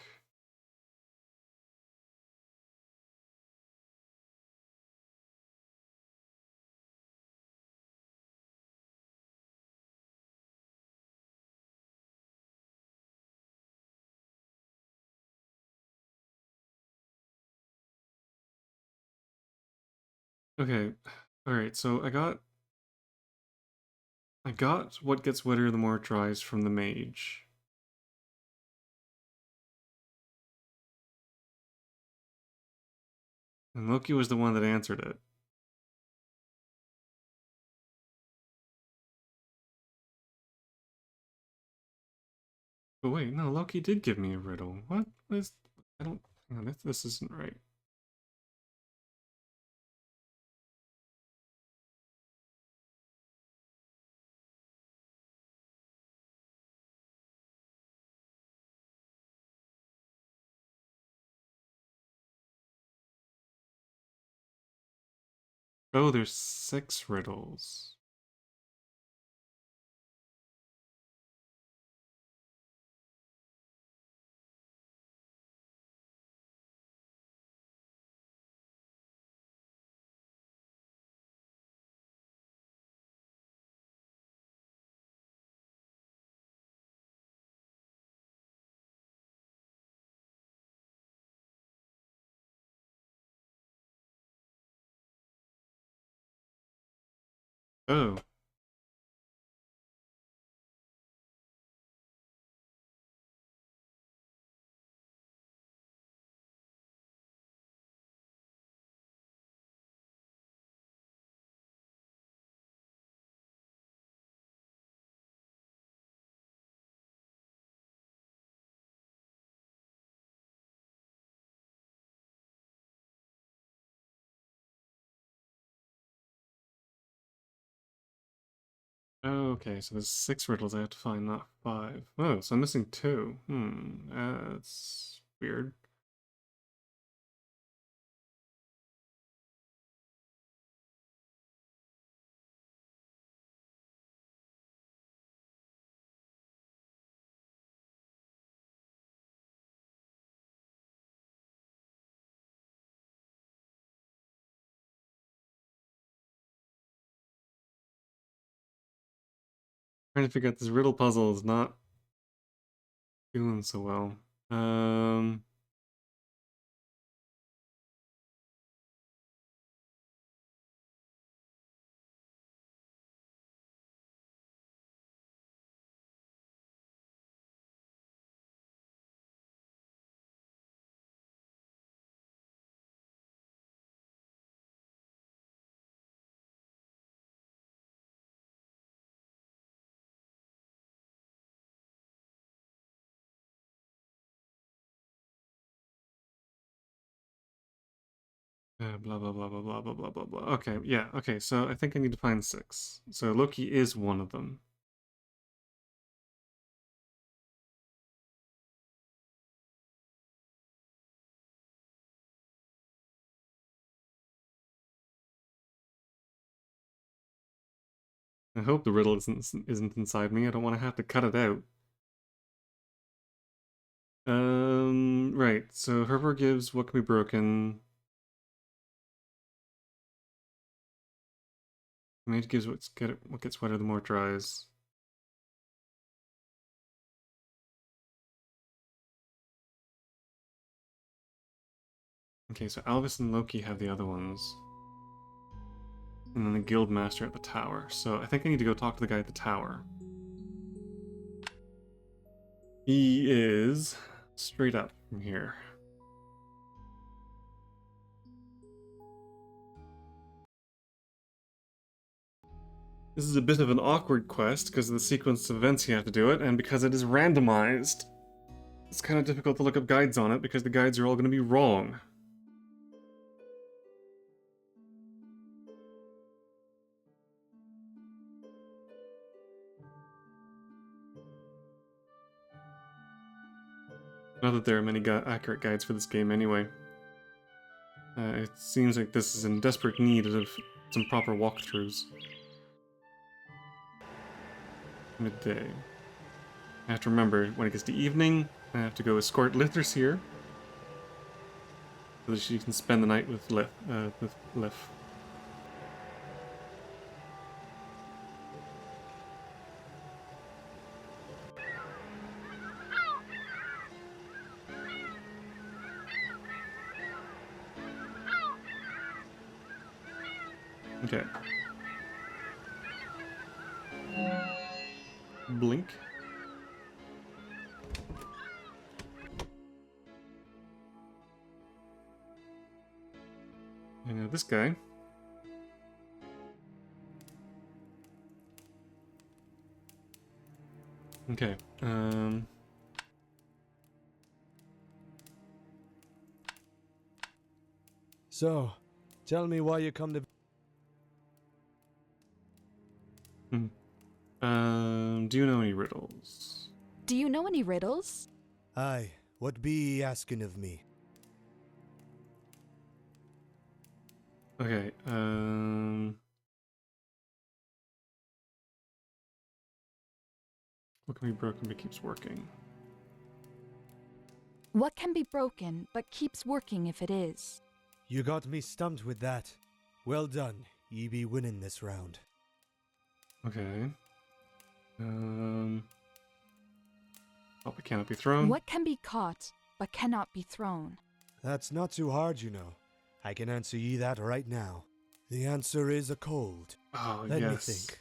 Okay, alright, so I got what gets wetter the more it dries from the mage. And Loki was the one that answered it. But wait, no, Loki did give me a riddle. What is... I don't... Hang on, this isn't right. Oh, there's 6 riddles. Oh. Okay, so there's 6 riddles I have to find, not 5. Oh, so I'm missing 2. That's weird. Trying to figure out this riddle puzzle is not doing so well. Blah blah blah blah blah blah blah blah blah. Okay, yeah, okay, so I think I need to find 6. So Loki is one of them. I hope the riddle isn't inside me. I don't want to have to cut it out. Right. So Herbert gives what can be broken. Mage gives what gets wetter the more it dries. Okay, so Alvis and Loki have the other ones. And then the guild master at the tower. So I think I need to go talk to the guy at the tower. He is straight up from here. This is a bit of an awkward quest because of the sequence of events you have to do it, and because it is randomized. It's kind of difficult to look up guides on it because the guides are all going to be wrong. Not that there are many accurate guides for this game anyway. It seems like this is in desperate need of some proper walkthroughs. Midday. I have to remember, when it gets to evening, I have to go escort Lithris here. So that she can spend the night with Lif. Okay. Blink. And this guy. Okay. So, tell me why you come to... Do you know any riddles? Do you know any riddles? Aye, what be ye asking of me? Okay, What can be broken but keeps working? What can be broken but keeps working if it is? You got me stumped with that. Well done. Ye be winning this round. Okay. Oh, it cannot be thrown. What can be caught but cannot be thrown? That's not too hard, you know. I can answer ye that right now. The answer is a cold. Oh, Let me yes. think.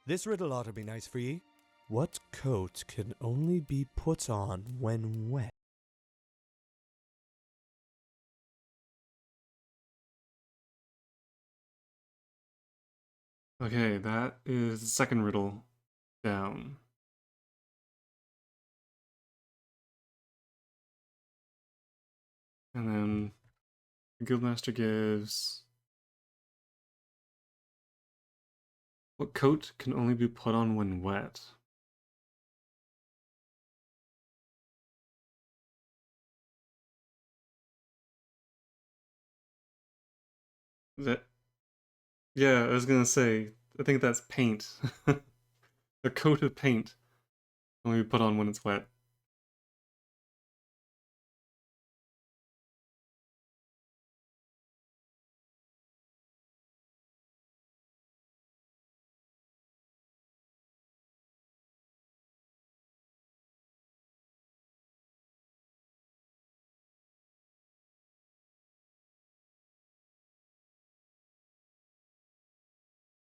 This riddle ought to be nice for ye. What coat can only be put on when wet? Okay, that is the second riddle down. And then the Guildmaster gives... What coat can only be put on when wet? Is that... Yeah, I was gonna say, I think that's paint. A coat of paint can only be put on when it's wet.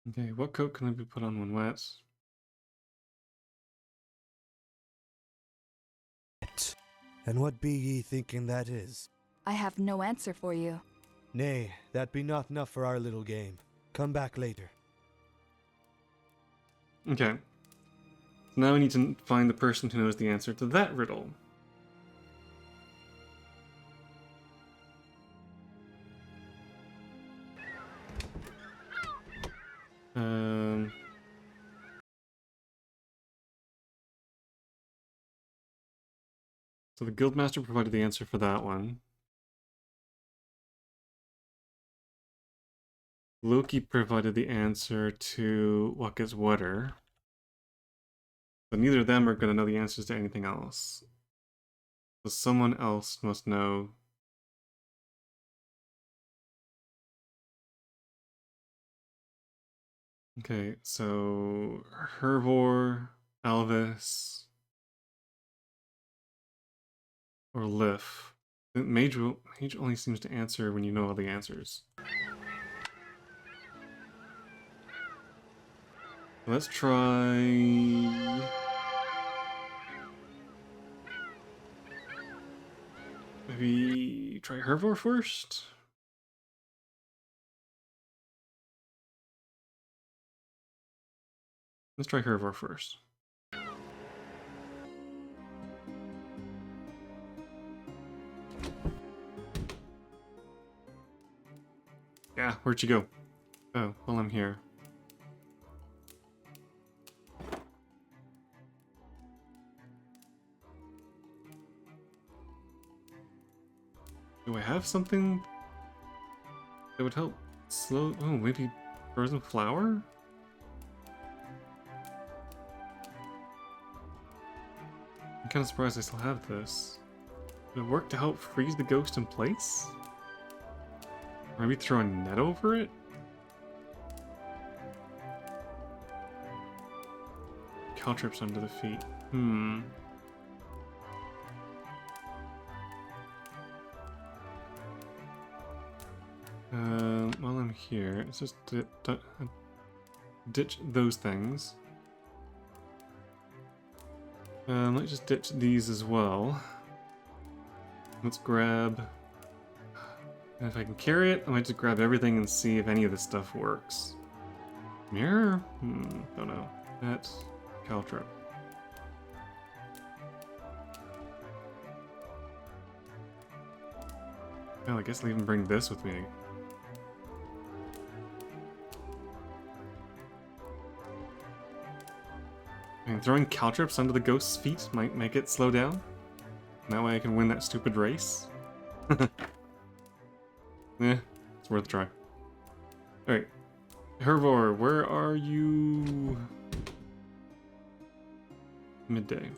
Okay, what coat can only be put on when wet? And what be ye thinking that is? I have no answer for you. Nay, that be not enough for our little game. Come back later. Okay. Now we need to find the person who knows the answer to that riddle. So the Guildmaster provided the answer for that one. Loki provided the answer to what gets wetter. But neither of them are going to know the answers to anything else. So someone else must know. Okay, so Hervor, Alvis, or Lif. Mage only seems to answer when you know all the answers. Let's try... Maybe try Hervor first? Let's try Hervor first. Yeah, where'd you go? Oh, well, I'm here. Do I have something that would help slow... Oh, maybe frozen flower? I'm kind of surprised I still have this. Would it work to help freeze the ghost in place? Maybe throw a net over it? Caltrips under the feet. While I'm here, let's just ditch those things. Let's just ditch these as well. Let's grab... And if I can carry it, I might just grab everything and see if any of this stuff works. Mirror? Don't know. That's Caltrip. Well, I guess I'll even bring this with me. And throwing Caltrips under the ghost's feet might make it slow down. That way I can win that stupid race. Eh, it's worth a try. Alright. Hervor, where are you? midday.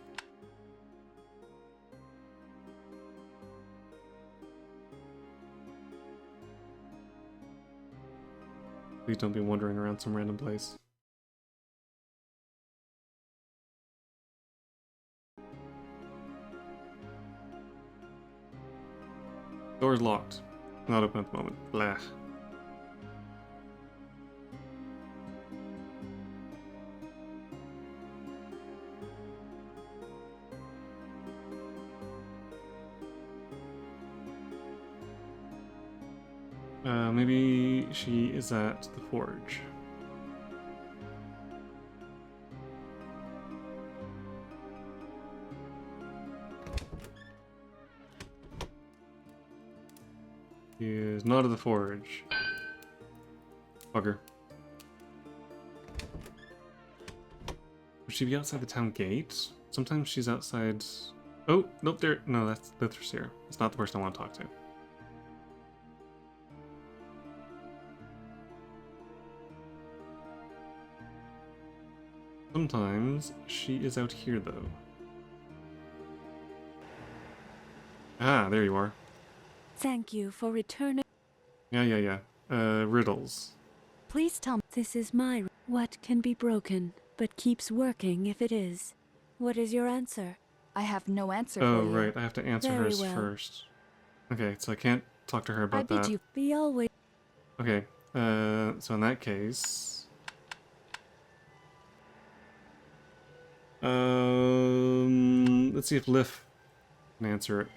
Please don't be wandering around some random place. Door's locked. Not open at the moment. Blah. Maybe she is at the forge. She is not at the forge. Bugger. Would she be outside the town gate? Sometimes she's outside... Oh, nope, there... No, that's Lithrisir. It's not the person I want to talk to. Sometimes she is out here, though. Ah, there you are. Thank you for returning. Yeah. Riddles. Please tell me. This is my... What can be broken, but keeps working if it is? What is your answer? I have no answer Oh, for you. right, I have to answer Very hers well. first. Okay, so I can't talk to her about I bid that. you be always... Okay, so in that case... let's see if Lif can answer it.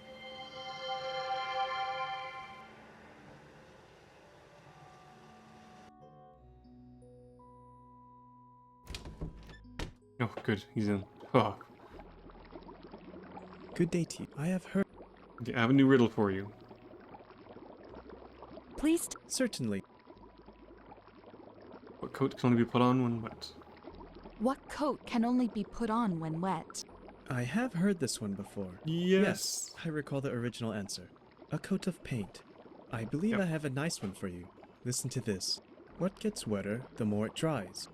Oh, good, he's in. Oh. Good day to you. I have heard... Okay, I have a new riddle for you. Please. Certainly. What coat can only be put on when wet? What coat can only be put on when wet? I have heard this one before. Yes. I recall the original answer. A coat of paint. I believe Yep. I have a nice one for you. Listen to this. What gets wetter, the more it dries?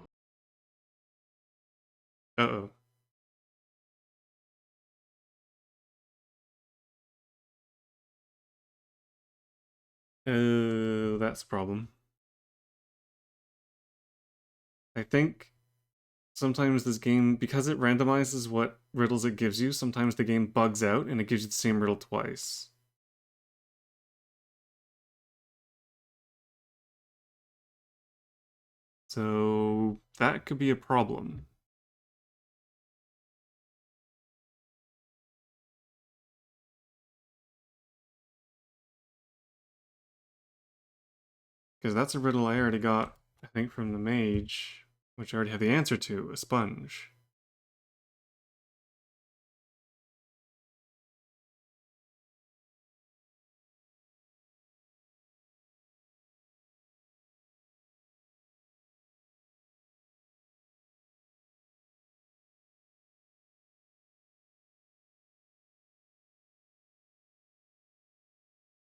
Uh-oh. That's a problem. I think sometimes this game, because it randomizes what riddles it gives you, sometimes the game bugs out and it gives you the same riddle twice. So that could be a problem. Because that's a riddle I already got, I think, from the mage, which I already have the answer to, a sponge.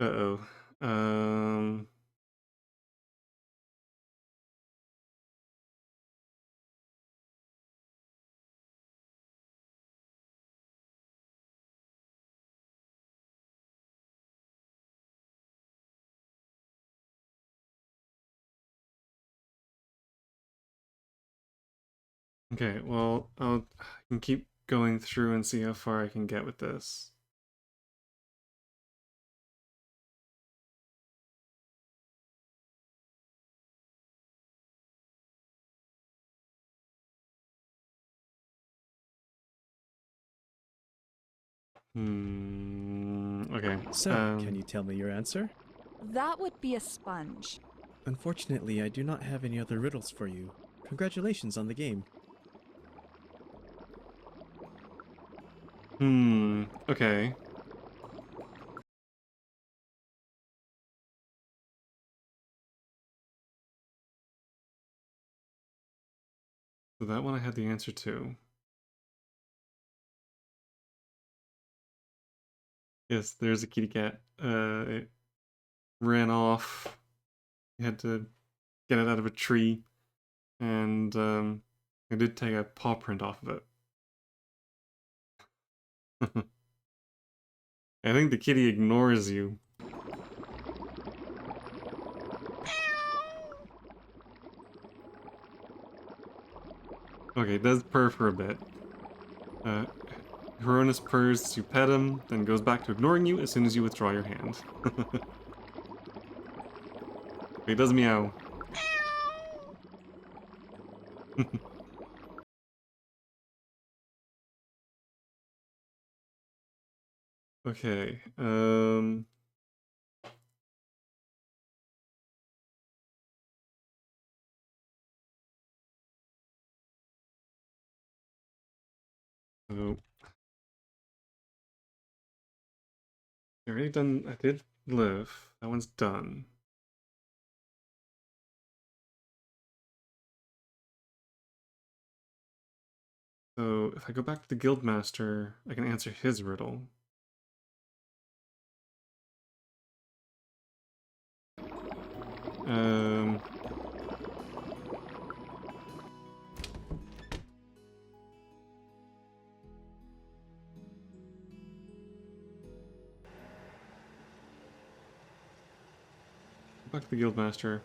Uh-oh. Okay, well, I can keep going through and see how far I can get with this. Okay. So, can you tell me your answer? That would be a sponge. Unfortunately, I do not have any other riddles for you. Congratulations on the game. Okay. So that one I had the answer to. Yes, there's a kitty cat. It ran off. You had to get it out of a tree. And I did take a paw print off of it. I think the kitty ignores you. Okay, it does purr for a bit. Heroine purrs as you pet him, then goes back to ignoring you as soon as you withdraw your hand. Okay, it does meow. Okay, so I already done. I did live. That one's done. So if I go back to the Guildmaster, I can answer his riddle. Um. Back to the Guildmaster.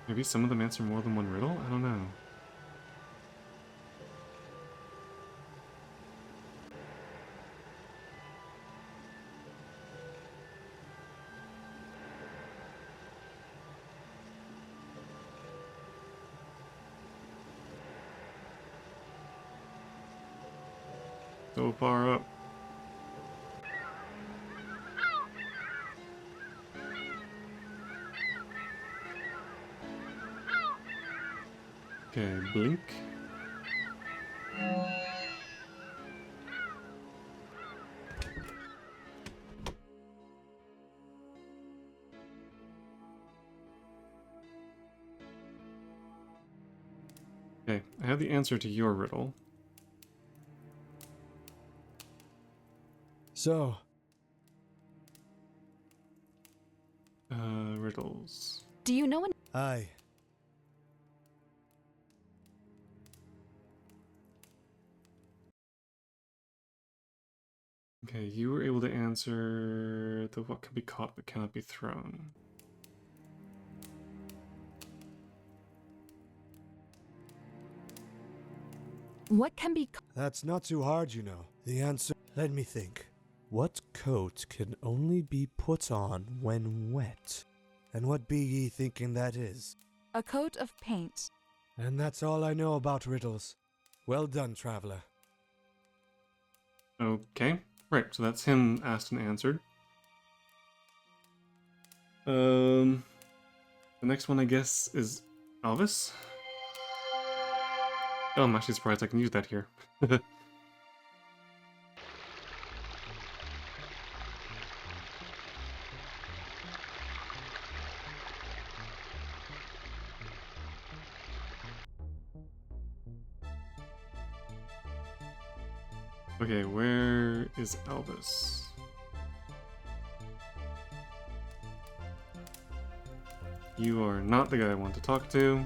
Maybe some of them answer more than one riddle? I don't know. So far up. Okay, blink. Okay, I have the answer to your riddle. So, riddles. Do you know an... aye. Okay, you were able to answer the what can be caught but cannot be thrown. What can be... That's not too hard, you know. The answer... Let me think. What coat can only be put on when wet? And what be ye thinking that is? A coat of paint. And that's all I know about riddles. Well done, traveler. Okay, right, so that's him asked and answered. The next one, I guess, is Elvis. Oh, I'm actually surprised I can use that here. Okay, where is Elvis? You are not the guy I want to talk to.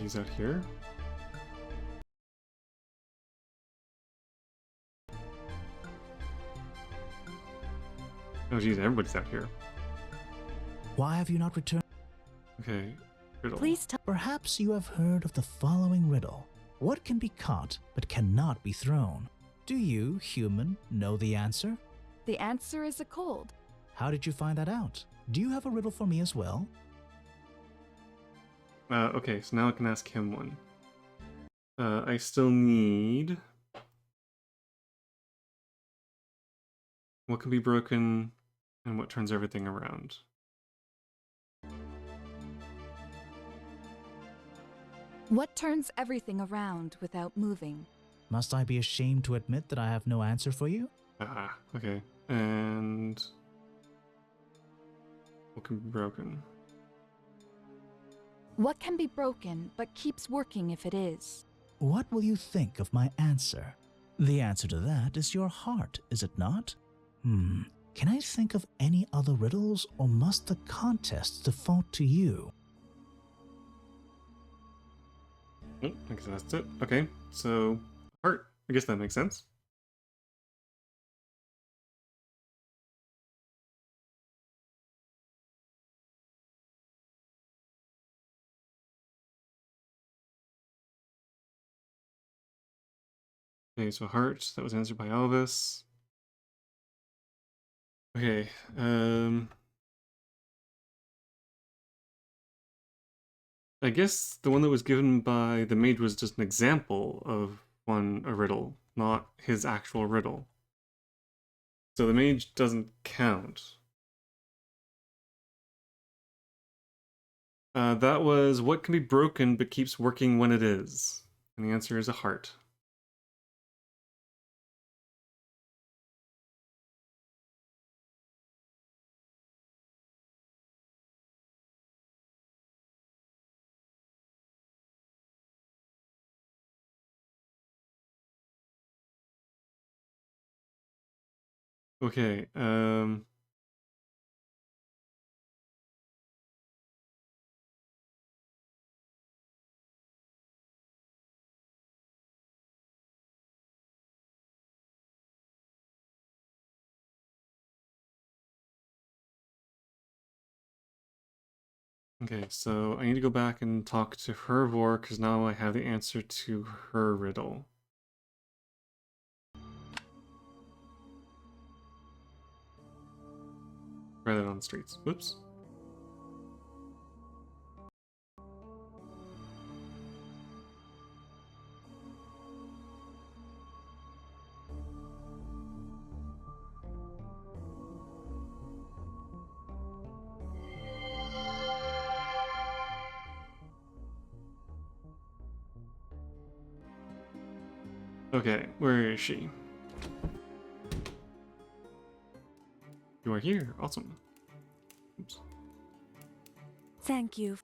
He's out here. Oh geez, everybody's out here. Why have you not returned? Okay, riddle. Please tell... Perhaps you have heard of the following riddle. What can be caught but cannot be thrown? Do you, human, know the answer? The answer is a cold. How did you find that out? Do you have a riddle for me as well? Okay, so now I can ask him one. I still need... What can be broken and what turns everything around? What turns everything around without moving? Must I be ashamed to admit that I have no answer for you? Ah, okay. And... What can be broken? What can be broken but keeps working if it is? What will you think of my answer? The answer to that is your heart, is it not? Can I think of any other riddles, or must the contest default to you? Nope, I guess that's it. Okay, so heart. I guess that makes sense. Okay, so heart. That was answered by Elvis. Okay, I guess the one that was given by the mage was just an example of a riddle, not his actual riddle. So the mage doesn't count. That was what can be broken but keeps working when it is. And the answer is a heart. Okay, okay, so I need to go back and talk to Hervor because now I have the answer to her riddle. Try that on the streets. Whoops. Okay, where is she? You are here. Awesome. Oops. Thank you.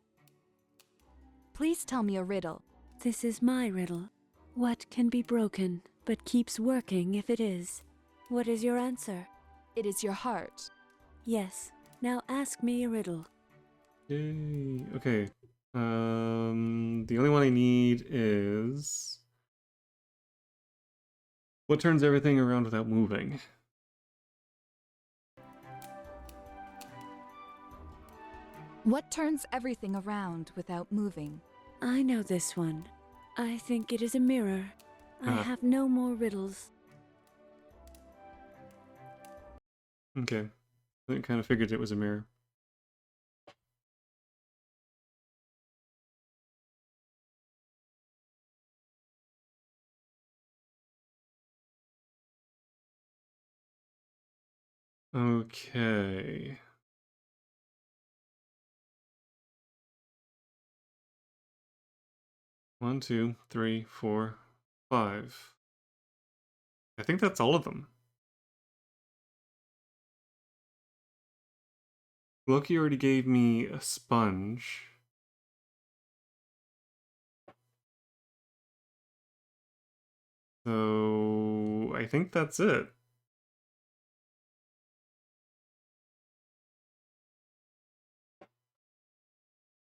Please tell me a riddle. This is my riddle. What can be broken, but keeps working if it is? What is your answer? It is your heart. Yes. Now ask me a riddle. Yay. Okay. The only one I need is what turns everything around without moving? What turns everything around without moving? I know this one. I think it is a mirror. I have no more riddles. Okay. I kind of figured it was a mirror. Okay. One, two, three, four, five. I think that's all of them. Loki already gave me a sponge. So I think that's it.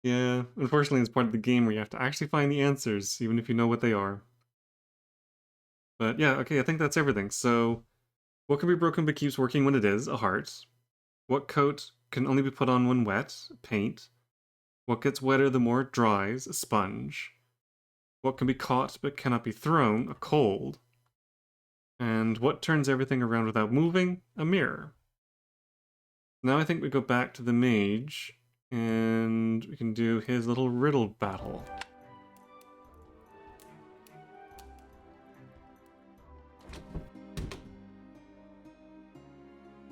Yeah, unfortunately it's part of the game where you have to actually find the answers, even if you know what they are. But yeah, okay, I think that's everything. So, what can be broken but keeps working when it is? A heart. What coat can only be put on when wet? Paint. What gets wetter the more it dries? A sponge. What can be caught but cannot be thrown? A cold. And what turns everything around without moving? A mirror. Now I think we go back to the mage, and we can do his little riddle battle.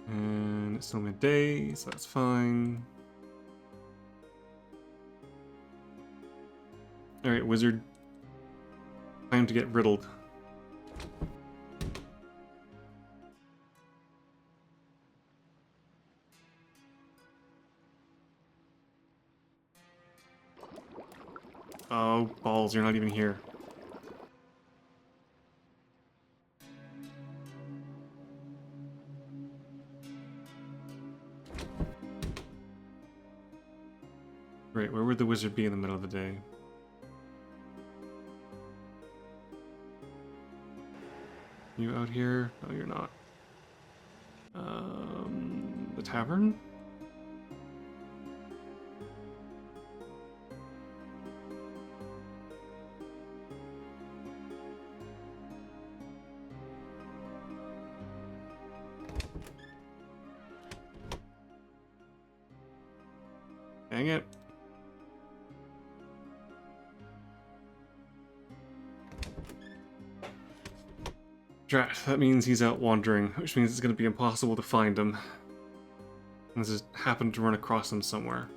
And it's still midday, so that's fine. Alright, wizard. Time to get riddled. Oh, balls, you're not even here. Right, where would the wizard be in the middle of the day? You out here? No, you're not. The tavern? Dang it. Drat, that means he's out wandering, which means it's going to be impossible to find him. Unless just happened to run across him somewhere.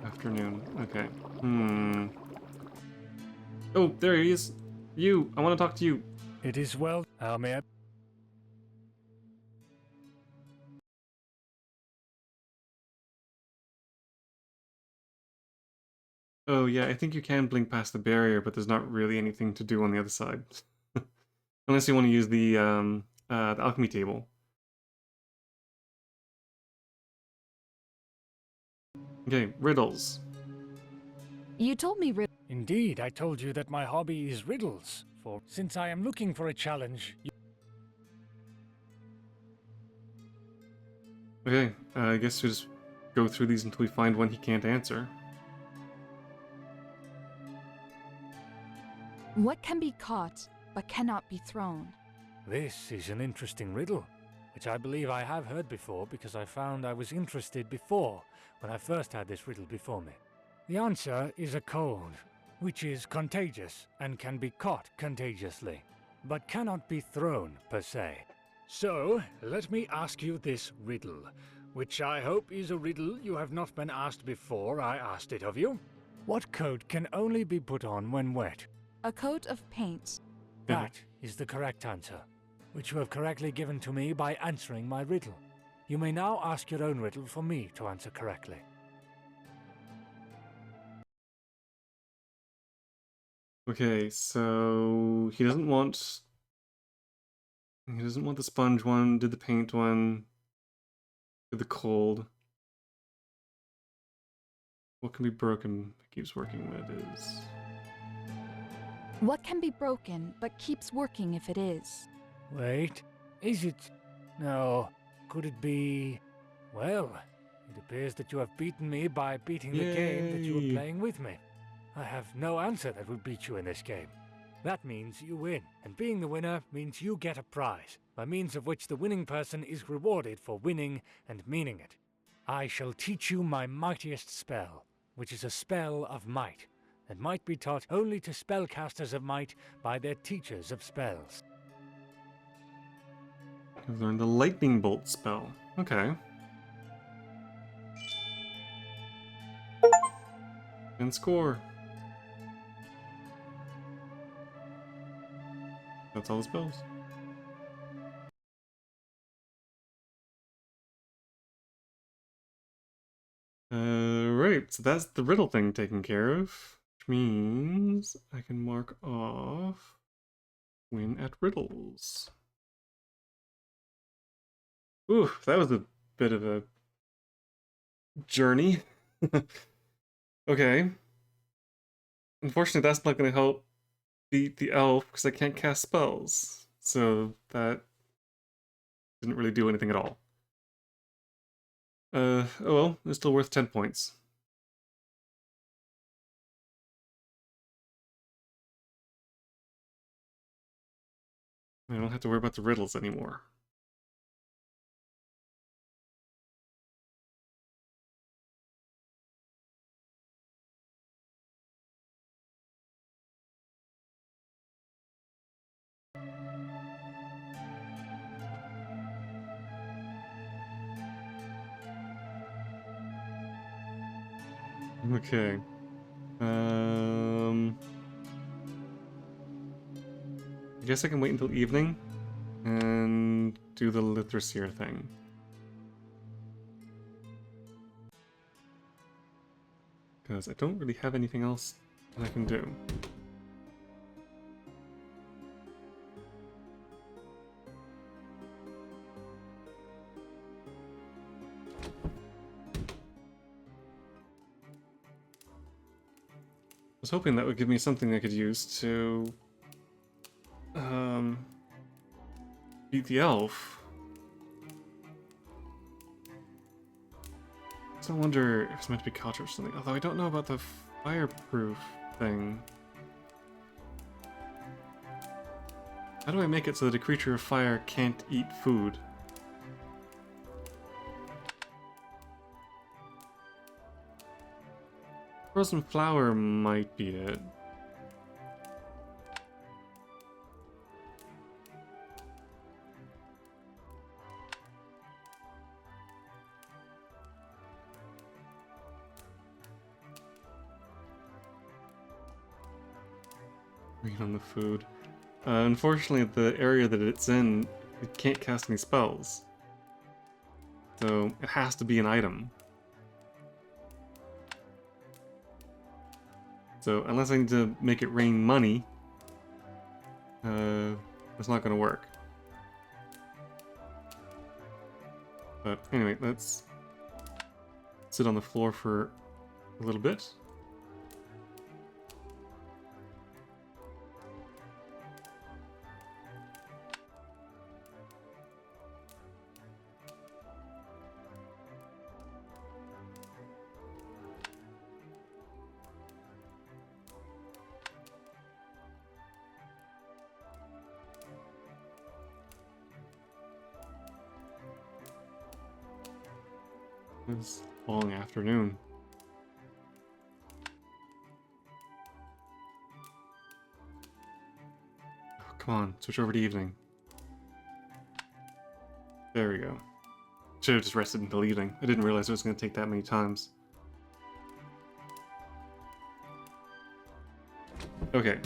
Afternoon. Okay. Oh, there he is. You. I want to talk to you. It is well. How may I? Oh, yeah, I think you can blink past the barrier, but there's not really anything to do on the other side. Unless you want to use the alchemy table. Okay, riddles. You told me Indeed, I told you that my hobby is riddles. For since I am looking for a challenge, Okay, I guess we just go through these until we find one he can't answer. What can be caught, but cannot be thrown? This is an interesting riddle, which I believe I have heard before because I found I was interested before when I first had this riddle before me. The answer is a cold, which is contagious and can be caught contagiously, but cannot be thrown per se. So, let me ask you this riddle, which I hope is a riddle you have not been asked before I asked it of you. What coat can only be put on when wet? A coat of paint. That is the correct answer, which you have correctly given to me by answering my riddle. You may now ask your own riddle for me to answer correctly. Okay, so he doesn't want the sponge one, did the paint one, did the cold. What can be broken that keeps working when it is? What can be broken, but keeps working if it is? Wait, is it? No, could it be? Well, it appears that you have beaten me by beating the game that you were playing with me. I have no answer that would beat you in this game. That means you win, and being the winner means you get a prize, by means of which the winning person is rewarded for winning and meaning it. I shall teach you my mightiest spell, which is a spell of might, that might be taught only to spellcasters of might by their teachers of spells. I've learned the lightning bolt spell. Okay. And score. That's all the spells. Right, so that's the riddle thing taken care of. Which means I can mark off win at riddles. Ooh, that was a bit of a journey. Okay. Unfortunately, that's not going to help beat the elf because I can't cast spells. So that didn't really do anything at all. Oh well, it's still worth 10 points. I don't have to worry about the riddles anymore. Okay. I guess I can wait until evening and do the Lithrosir thing. Because I don't really have anything else that I can do. I was hoping that would give me something I could use to beat the elf. So I wonder if it's meant to be culture or something, although I don't know about the fireproof thing. How do I make it so that a creature of fire can't eat food? Frozen flour might be it. Read on the food. Unfortunately, the area that it's in, it can't cast any spells. So it has to be an item. So unless I need to make it rain money, it's not going to work. But anyway, let's sit on the floor for a little bit. It's a long afternoon. Oh, come on, switch over to evening. There we go. Should have just rested until evening. I didn't realize it was going to take that many times. Okay.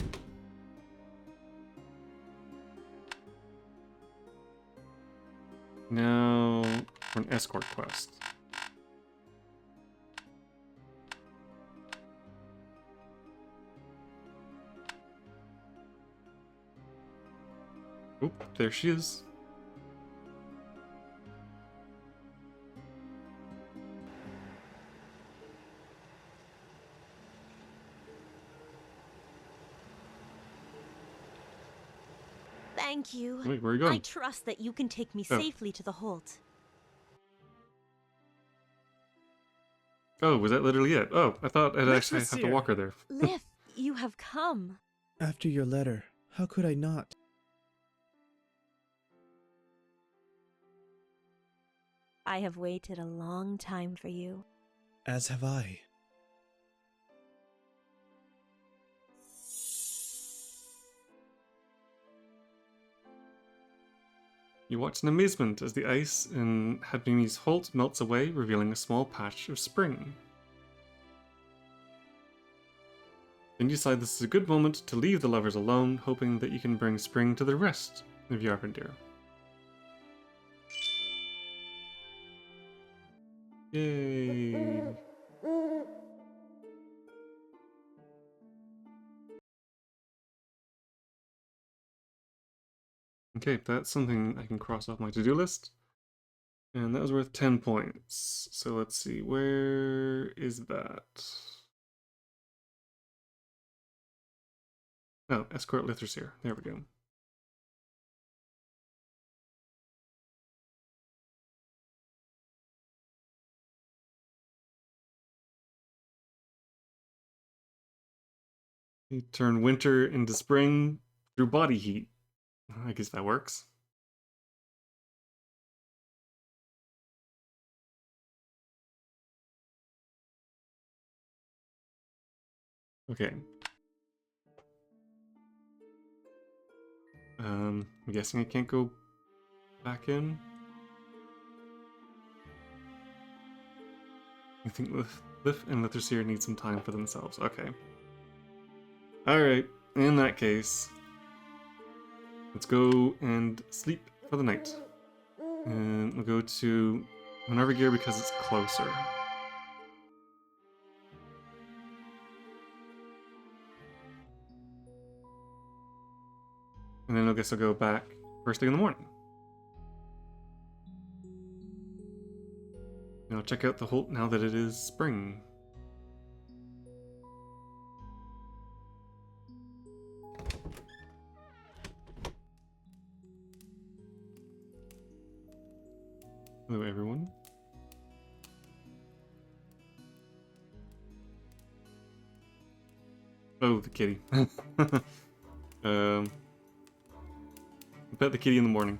Now for an escort quest. Oop, there she is. Thank you. Wait, where are you going? I trust that you can take me Oh. safely to the Holt. Oh, was that literally it? Oh, I thought I'd actually have to Lithrosir. walk her there. Lith, you have come. After your letter, how could I not? I have waited a long time for you. As have I. You watch in amazement as the ice in Hadmimi's Holt melts away, revealing a small patch of spring. Then you decide this is a good moment to leave the lovers alone, hoping that you can bring spring to the rest of Yarpendir. Yay! Okay, that's something I can cross off my to-do list. And that was worth 10 points. So let's see, where is that? Oh, escort Lithrosir. There we go. You turn winter into spring through body heat. I guess that works. Okay. I'm guessing I can't go back in. I think Cliff and Litherseer need some time for themselves. Okay. Alright, in that case, let's go and sleep for the night. And we'll go to Minerva Gear because it's closer. And then I guess I'll go back first thing in the morning. And I'll check out the Holt now that it is spring. Hello, everyone. Oh, the kitty. Pet the kitty in the morning.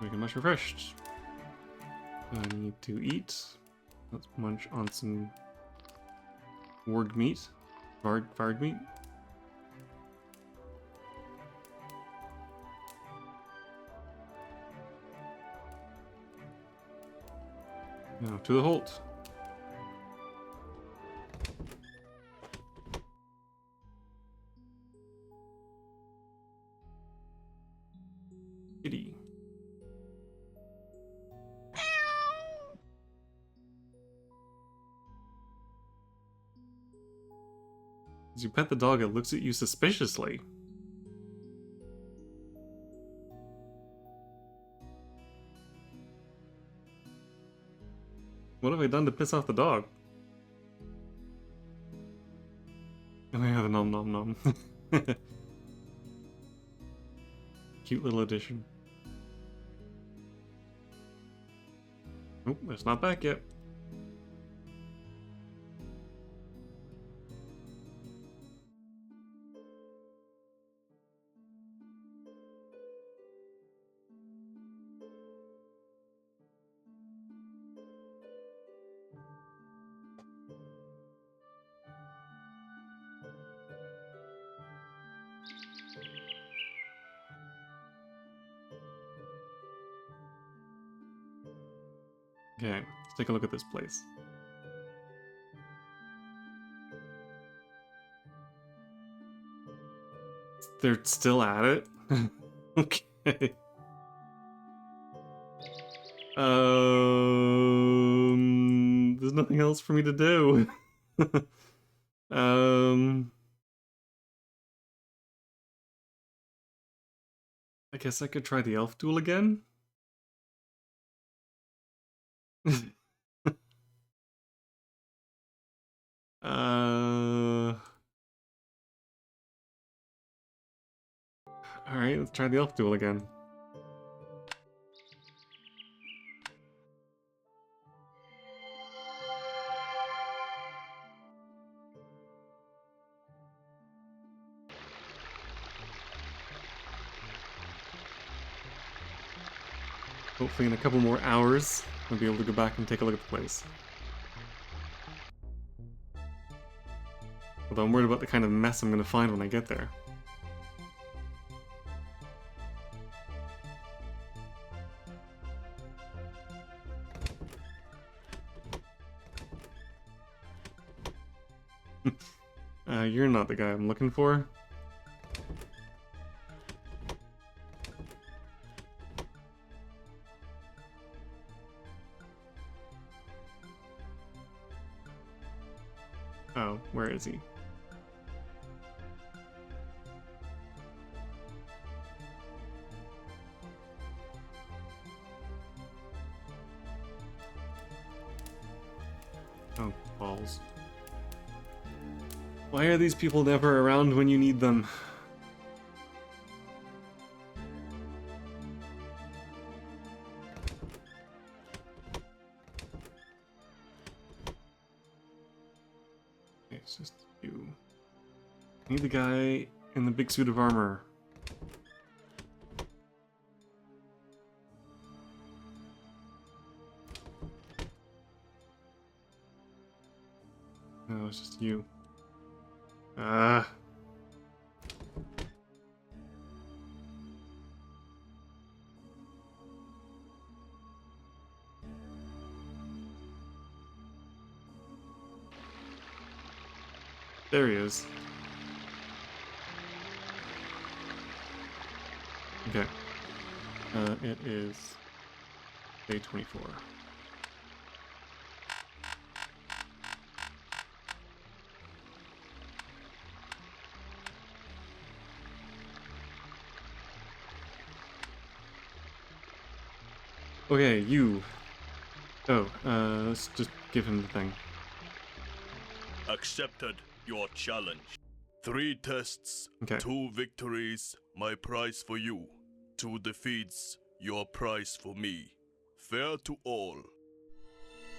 Making much refreshed. I need to eat. Let's munch on some warg meat. Varg meat. Now to the Holt. Kitty. As you pet the dog, it looks at you suspiciously. What have I done to piss off the dog? Oh yeah, the nom nom nom. Cute little addition. Oh, it's not back yet. Okay, let's take a look at this place. They're still at it? Okay. There's nothing else for me to do. I guess I could try the elf duel again? Alright, let's try the elf duel again. Hopefully in a couple more hours, I'll be able to go back and take a look at the place. Although I'm worried about the kind of mess I'm going to find when I get there. You're not the guy I'm looking for. Oh, where is he? Oh, balls. Why are these people never around when you need them? It's just you. I need the guy in the big suit of armor. No, it's just you. There he is. Okay. It is day 24. Okay, you. Oh, let's just give him the thing. Accepted your challenge. 3 tests, Okay. 2 victories, my prize for you. 2 defeats, your prize for me. Fair to all.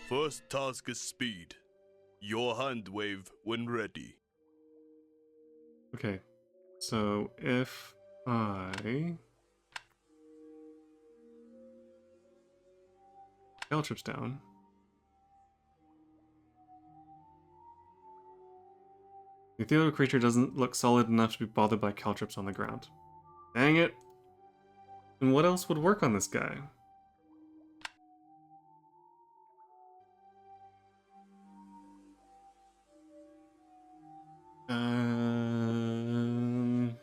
First task is speed. Your hand wave when ready. Okay. So if I caltrips down. The ethereal creature doesn't look solid enough to be bothered by caltrips on the ground. Dang it! And what else would work on this guy? Um...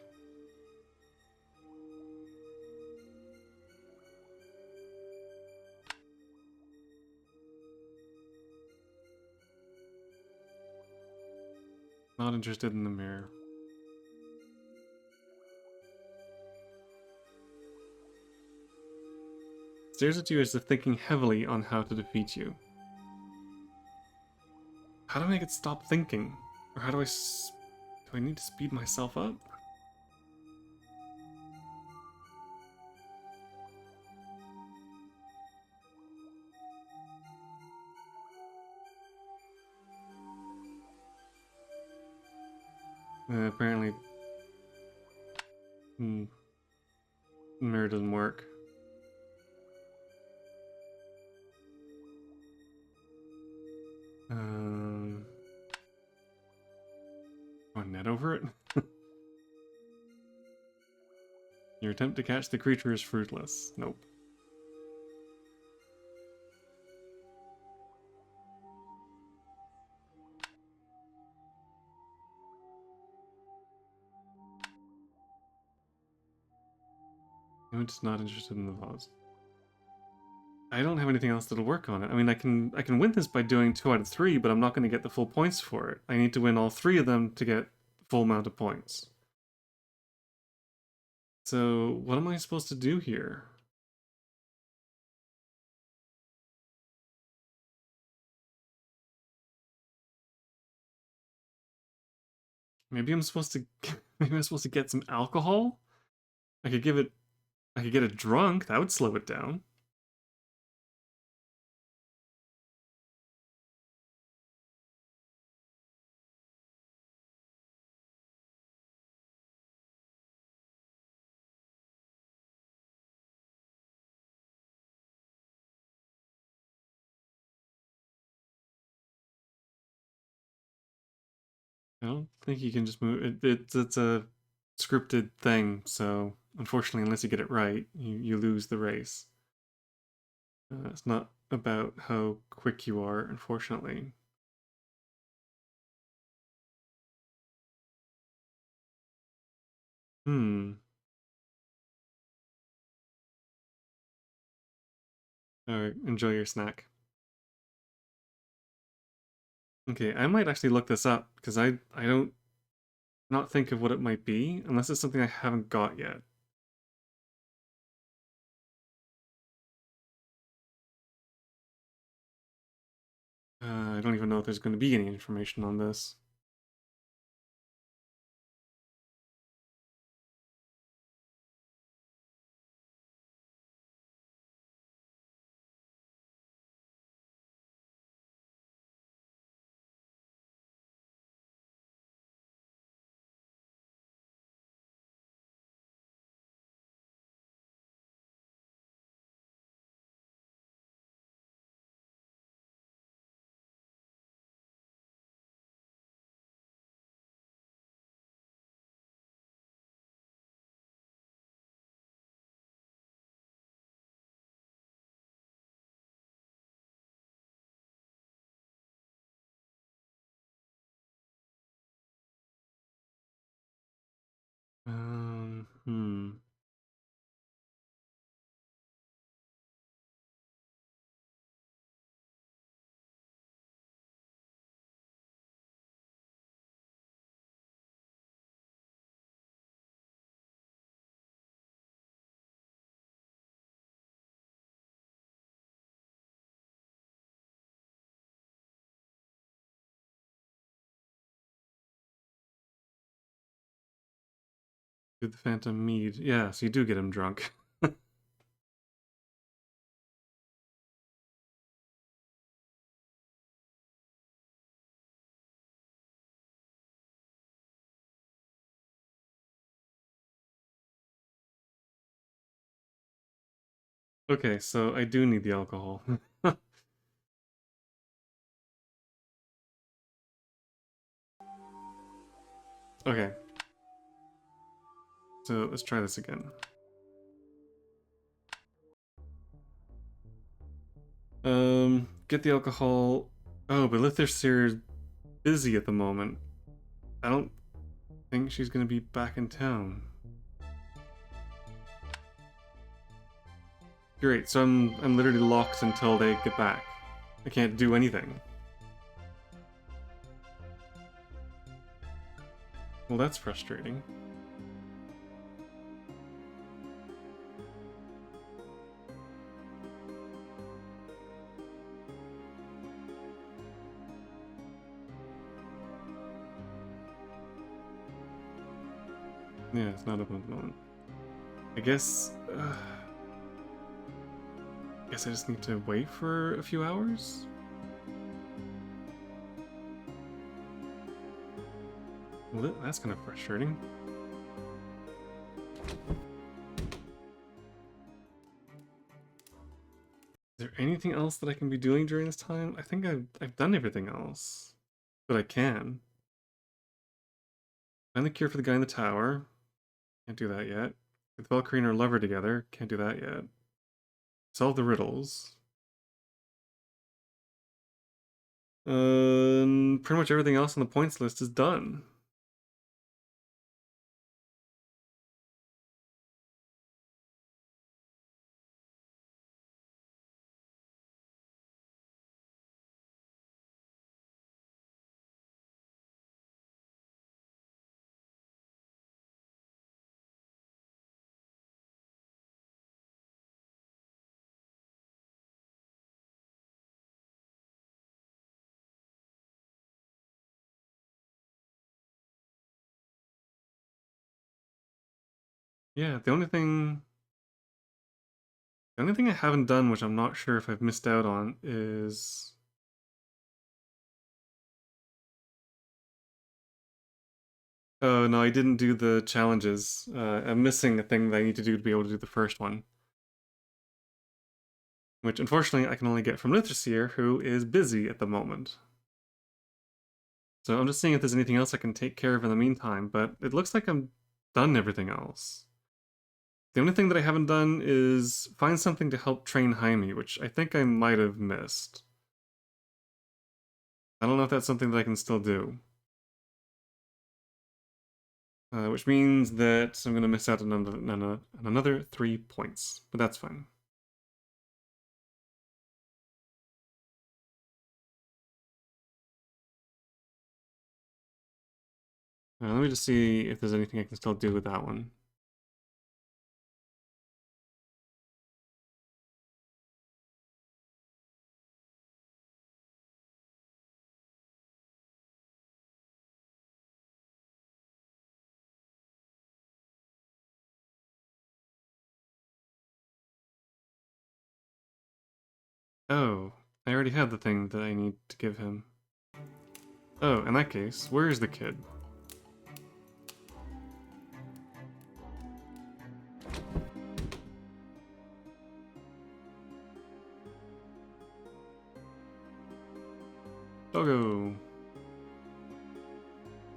Not interested in the mirror. Stares at you as if thinking heavily on how to defeat you. How do I make it stop thinking? Or how do I do I need to speed myself up? Apparently... mirror doesn't work. Oh, net over it? Your attempt to catch the creature is fruitless. Nope. I'm just not interested in the vase. I don't have anything else that'll work on it. I mean, I can win this by doing 2 out of 3, but I'm not going to get the full points for it. I need to win all 3 of them to get the full amount of points. So, what am I supposed to do here? Maybe I'm supposed to maybe I'm supposed to get some alcohol? I could get it drunk. That would slow it down. I don't think you can just move it. It's a scripted thing, so unfortunately, unless you get it right, you lose the race. It's not about how quick you are, unfortunately. Alright, enjoy your snack. Okay, I might actually look this up, because I don't not think of what it might be, unless it's something I haven't got yet. I don't even know if there's going to be any information on this. Hmm. Do the Phantom Mead. Yeah, so you do get him drunk. Okay, so I do need the alcohol. Okay. So let's try this again. Get the alcohol. Oh, but Litherseer's busy at the moment. I don't think she's gonna be back in town. Great, so I'm literally locked until they get back. I can't do anything. Well, that's frustrating. Yeah, it's not open at the moment. I guess I just need to wait for a few hours? Well, that's kind of frustrating. Is there anything else that I can be doing during this time? I think I've done everything else that I can. Find the cure for the guy in the tower. Can't do that yet. Get Valkyrie and her lover together. Can't do that yet. Solve the riddles. Pretty much everything else on the points list is done. Yeah, the only thing I haven't done, which I'm not sure if I've missed out on, is oh no, I didn't do the challenges. I'm missing a thing that I need to do to be able to do the first one. Which unfortunately I can only get from Litherseer, who is busy at the moment. So I'm just seeing if there's anything else I can take care of in the meantime, but it looks like I'm done everything else. The only thing that I haven't done is find something to help train Jaime, which I think I might have missed. I don't know if that's something that I can still do. Which means that I'm going to miss out on another 3 points, but that's fine. Let me just see if there's anything I can still do with that one. Oh, I already had the thing that I need to give him. Oh, in that case, where is the kid? Doggo!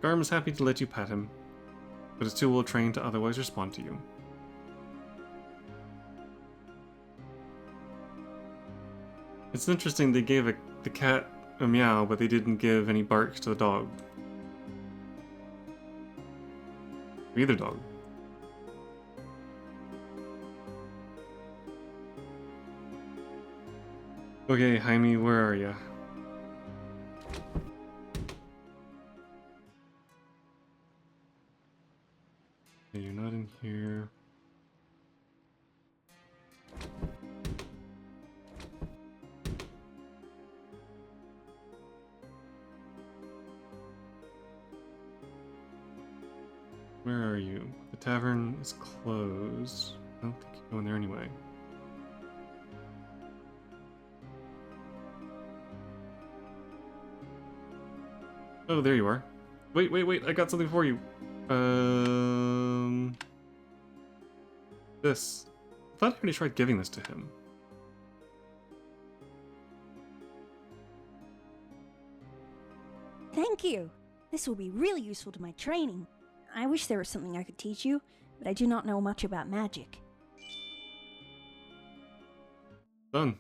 Garm is happy to let you pet him, but is too well trained to otherwise respond to you. It's interesting they gave the cat a meow, but they didn't give any barks to the dog. Either dog. Okay, Jaime, where are you? Okay, you're not in here. Where are you? The tavern is closed. I don't think you go in there anyway. Oh, there you are. Wait, wait, wait, I got something for you. This. I thought I already tried giving this to him. Thank you. This will be really useful to my training. I wish there was something I could teach you, but I do not know much about magic. Done.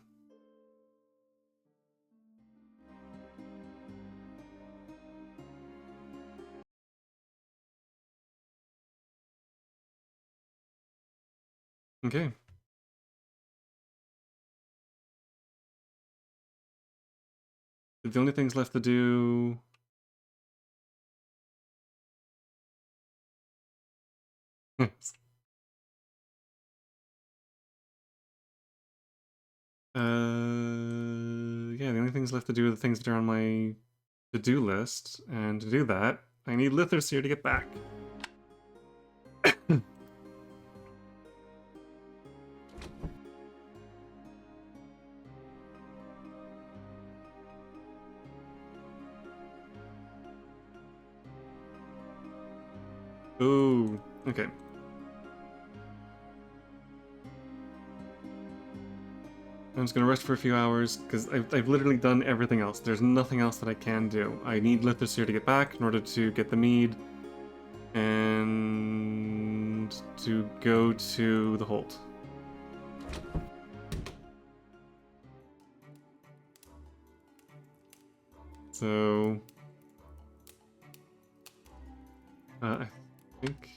Okay. The only things left to do... yeah, the only things left to do are the things that are on my to-do list, and to do that, I need Litherseer to get back. Ooh, okay. I'm just gonna rest for a few hours, because I've literally done everything else. There's nothing else that I can do. I need Litherseer to get back in order to get the mead, and to go to the Holt. So... I think...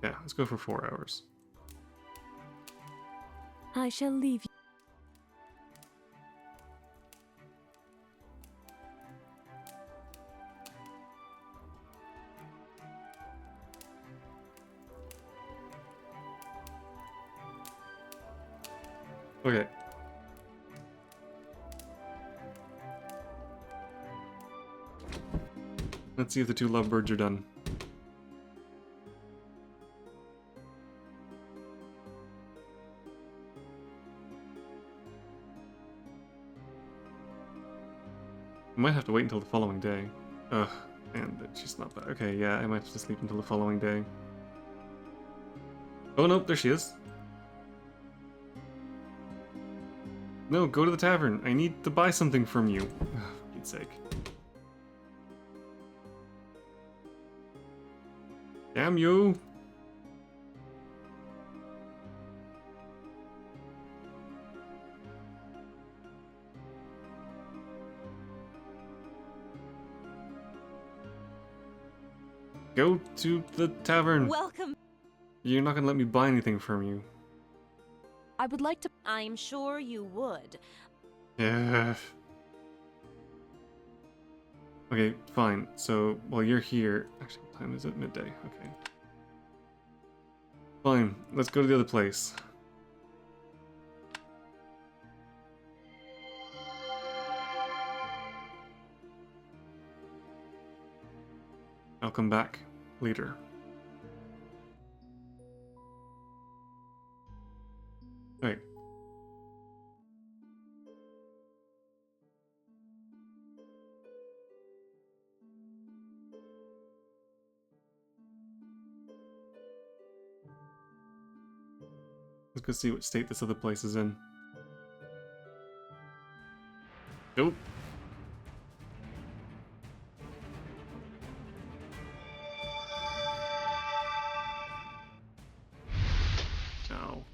yeah, let's go for 4 hours. I shall leave you. Okay. Let's see if the 2 lovebirds are done. I might have to wait until the following day. Ugh, and she's not back. Okay, yeah, I might have to sleep until the following day. Oh no, there she is. No, go to the tavern. I need to buy something from you. Ugh, for Pete's sake. Damn you! Go to the tavern. Welcome. You're not gonna let me buy anything from you. I would like to. I'm sure you would. Yeah. Okay, fine. So, while you're here... actually, what time is it? Midday. Okay. Fine. Let's go to the other place. I'll come back later. Right. Let's go see what state this other place is in. Nope. No.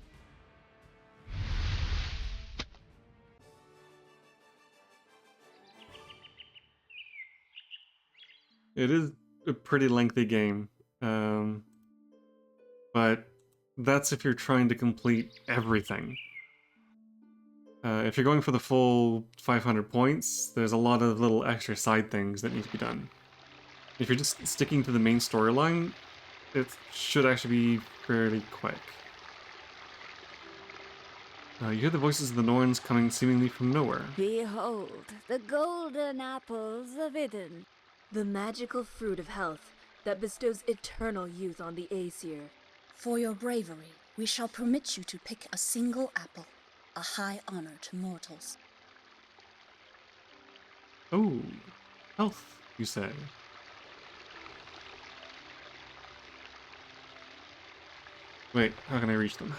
It is a pretty lengthy game. But that's if you're trying to complete everything. If you're going for the full 500 points, there's a lot of little extra side things that need to be done. If you're just sticking to the main storyline, it should actually be fairly quick. You hear the voices of the Norns coming seemingly from nowhere. Behold, the golden apples of Eden, the magical fruit of health that bestows eternal youth on the Aesir. For your bravery, we shall permit you to pick a single apple, a high honor to mortals. Oh, health, you say? Wait, how can I reach them?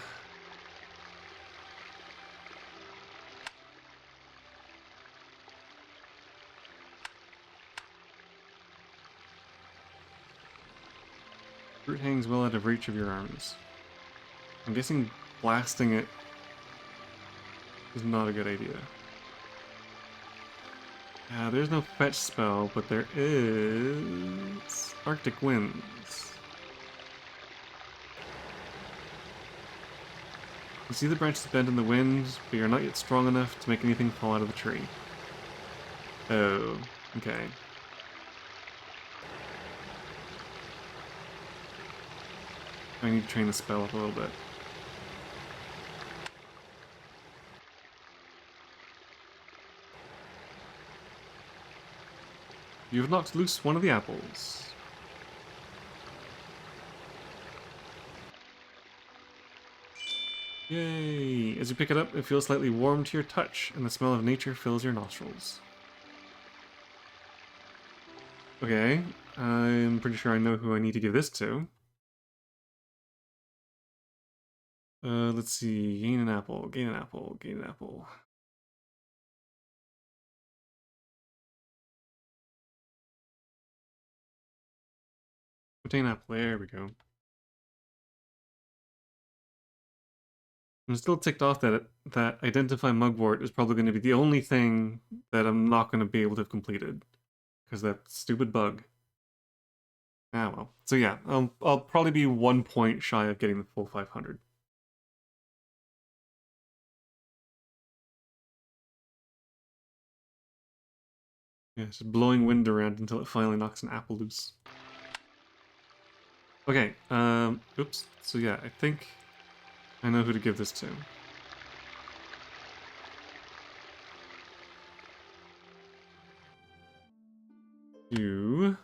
Fruit hangs well out of reach of your arms. I'm guessing blasting it is not a good idea. There's no fetch spell, but there is Arctic Winds. You see the branches bend in the wind, but you're not yet strong enough to make anything fall out of the tree. Oh, okay. I need to train the spell up a little bit. You have knocked loose one of the apples. Yay! As you pick it up, it feels slightly warm to your touch, and the smell of nature fills your nostrils. Okay, I'm pretty sure I know who I need to give this to. Let's see. Gain an apple, gain an apple, gain an apple. Obtain apple, there we go. I'm still ticked off that that identify mugwort is probably going to be the only thing that I'm not going to be able to have completed. Because that stupid bug. Ah well. So yeah, I'll probably be 1 point shy of getting the full 500. Yeah, it's just blowing wind around until it finally knocks an apple loose. Okay, oops. So yeah, I think I know who to give this to. You...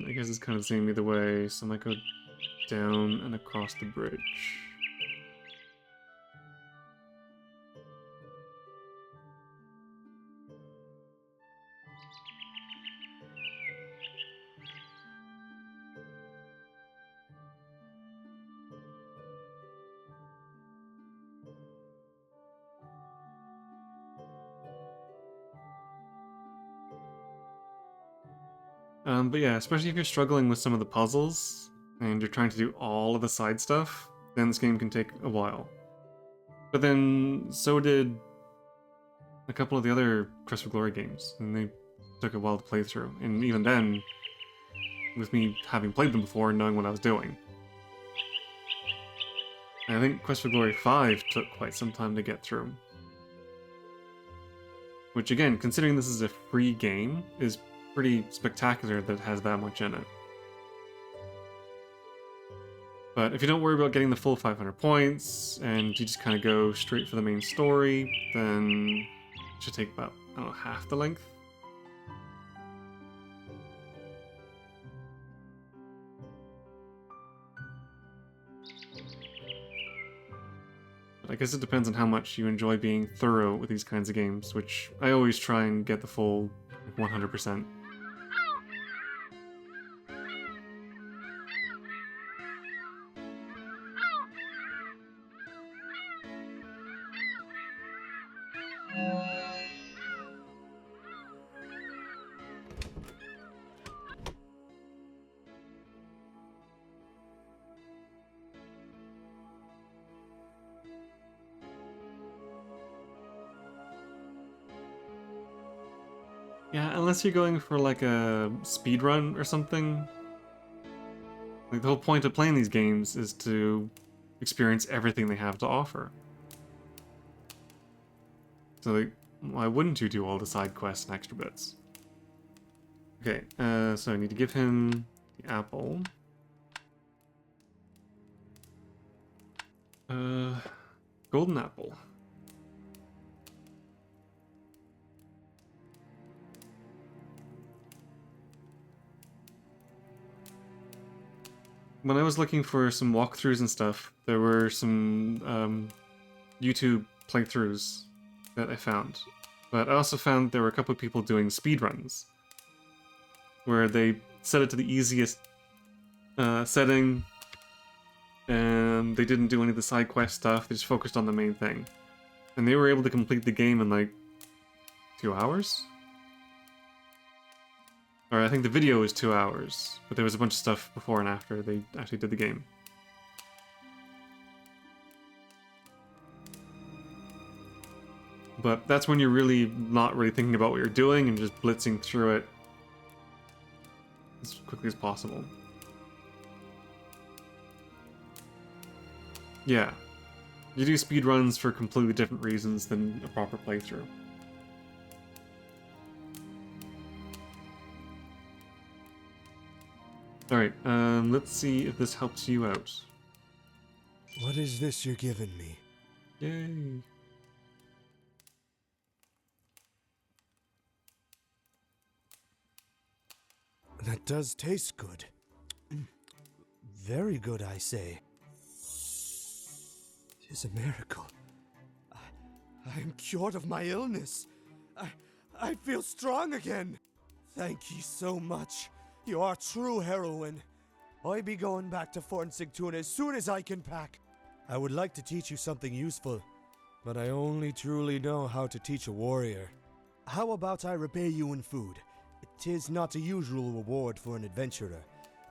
I guess it's kind of the same either way, so I might go down and across the bridge. But yeah, especially if you're struggling with some of the puzzles, and you're trying to do all of the side stuff, then this game can take a while. But then, so did a couple of the other Quest for Glory games, and they took a while to play through. And even then, with me having played them before and knowing what I was doing. And I think Quest for Glory 5 took quite some time to get through. Which again, considering this is a free game, is pretty spectacular that it has that much in it. But if you don't worry about getting the full 500 points, and you just kind of go straight for the main story, then it should take about, I don't know, half the length. But I guess it depends on how much you enjoy being thorough with these kinds of games, which I always try and get the full 100%. Yeah, unless you're going for like a speed run or something. Like the whole point of playing these games is to experience everything they have to offer. So like, why wouldn't you do all the side quests and extra bits? Okay, so I need to give him the apple. Golden apple. When I was looking for some walkthroughs and stuff, there were some YouTube playthroughs that I found. But I also found there were a couple of people doing speedruns, where they set it to the easiest setting, and they didn't do any of the side quest stuff, they just focused on the main thing. And they were able to complete the game in like 2 hours? Or I think the video was 2 hours, but there was a bunch of stuff before and after they actually did the game. But that's when you're really not really thinking about what you're doing and just blitzing through it as quickly as possible. Yeah. You do speedruns for completely different reasons than a proper playthrough. Alright, let's see if this helps you out. What is this you're giving me? Yay. That does taste good. Very good, I say. It is a miracle. I am cured of my illness. I feel strong again. Thank ye so much. You are true heroine. I be going back to Fort Sigtuna as soon as I can pack. I would like to teach you something useful, but I only truly know how to teach a warrior. How about I repay you in food? 'Tis not a usual reward for an adventurer,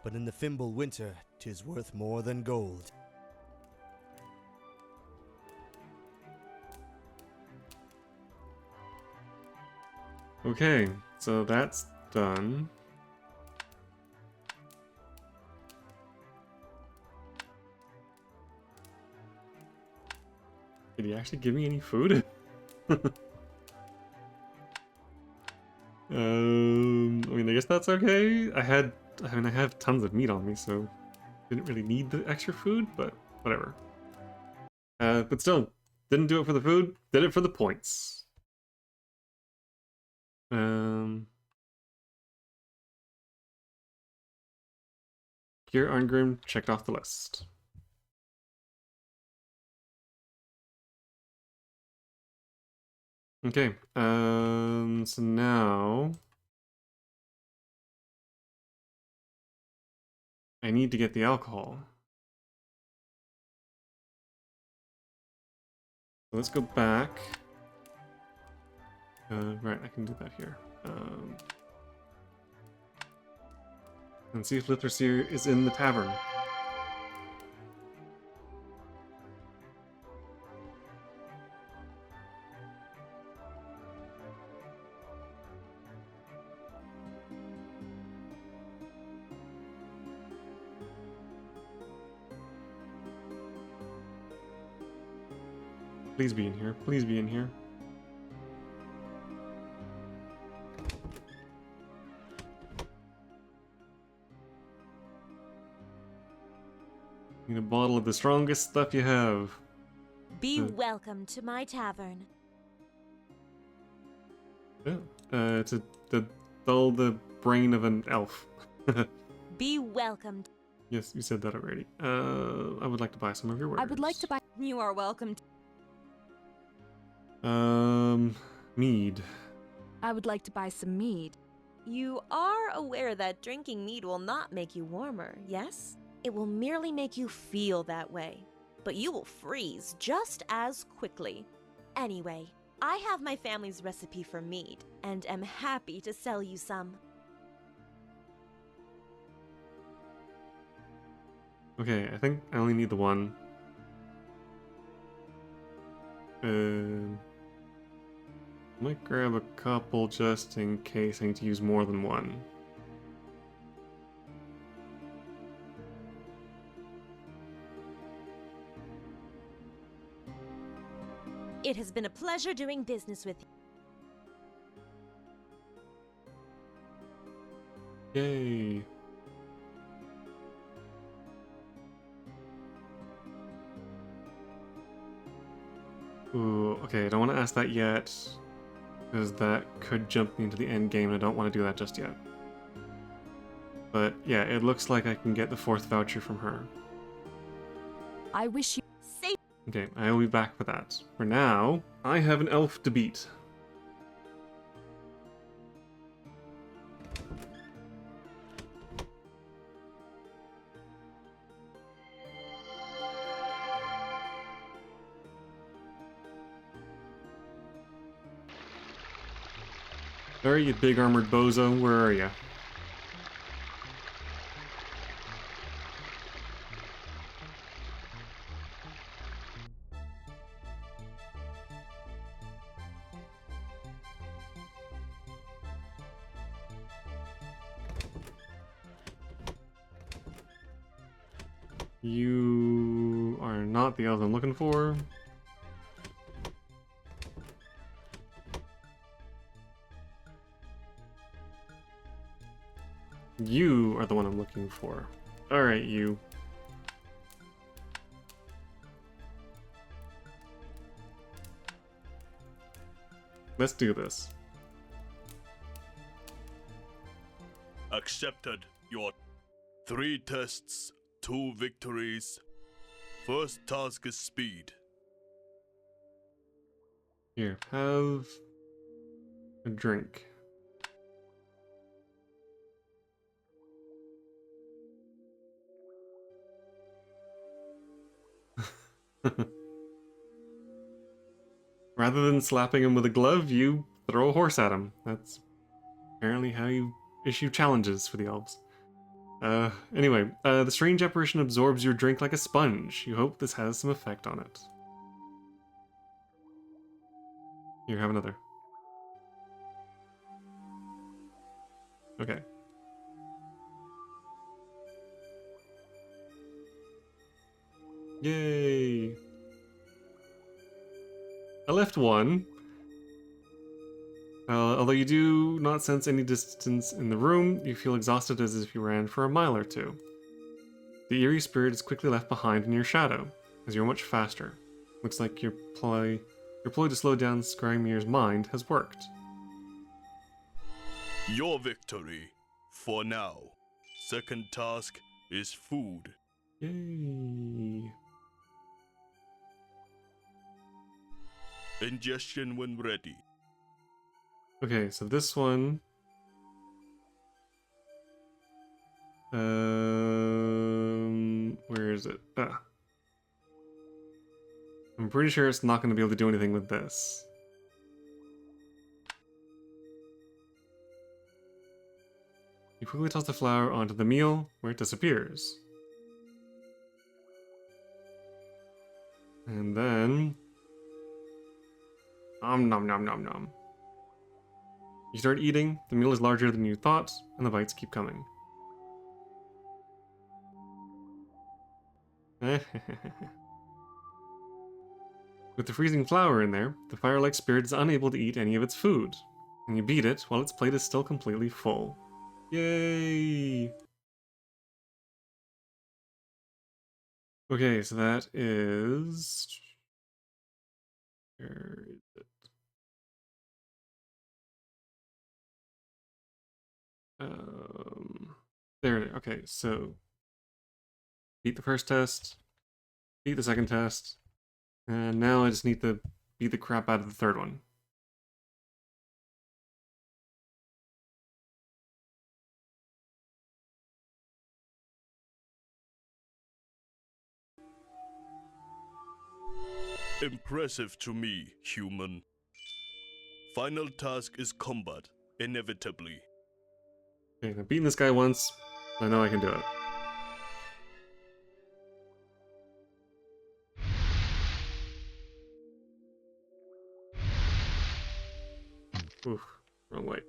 but in the Fimble winter, 'tis worth more than gold. Okay, so that's done. Did he actually give me any food? I mean, I guess that's okay. I have tons of meat on me, so didn't really need the extra food, but whatever. But still, didn't do it for the food, did it for the points. Cure Arngrim checked off the list. Okay, so now I need to get the alcohol. So let's go back. Right, I can do that here. And see if Lithrasir is in the tavern. Please be in here. Please be in here. Need a bottle of the strongest stuff you have. Be welcome to my tavern. Yeah, to dull the brain of an elf. Be welcome. Yes, you said that already. I would like to buy some of your wares. I would like to buy. You are welcome. Mead. I would like to buy some mead. You are aware that drinking mead will not make you warmer, yes? It will merely make you feel that way. But you will freeze just as quickly. Anyway, I have my family's recipe for mead, and am happy to sell you some. Okay, I think I only need the one. Might grab a couple just in case I need to use more than one. It has been a pleasure doing business with you. Yay! Ooh, okay, I don't want to ask that yet, because that could jump me into the end game, and I don't want to do that just yet. But yeah, it looks like I can get the 4th voucher from her. I wish you safe. Okay, I will be back for that. For now, I have an elf to beat. There you big armored bozo, where are ya? You are not the elf I'm looking for. You are the one I'm looking for. Alright, you. Let's do this. Accepted. Your 3 tests, 2 victories. First task is speed. Here, have a drink. Rather than slapping him with a glove, you throw a horse at him. That's apparently how you issue challenges for the elves. Anyway, the strange apparition absorbs your drink like a sponge. You hope this has some effect on it. Here, have another. Okay. Yay! I left one. Although you do not sense any distance in the room, you feel exhausted as if you ran for a mile or two. The eerie spirit is quickly left behind in your shadow, as you're much faster. Looks like your ploy to slow down Skymir's mind has worked. Your victory, for now. Second task is food. Yay! Ingestion when ready. Okay, so this one... where is it? Ah. I'm pretty sure it's not going to be able to do anything with this. You quickly toss the flour onto the meal, where it disappears. And then... nom nom nom nom nom. You start eating, the meal is larger than you thought, and the bites keep coming. With the freezing flour in there, the fire-like spirit is unable to eat any of its food, and you beat it while its plate is still completely full. Yay! Okay, so that is... Where is it? There, okay, so... Beat the first test, beat the second test, and now I just need to beat the crap out of the third one. Impressive to me, human. Final task is combat, inevitably. Okay, I've beaten this guy once, I know I can do it. Oof, wrong way.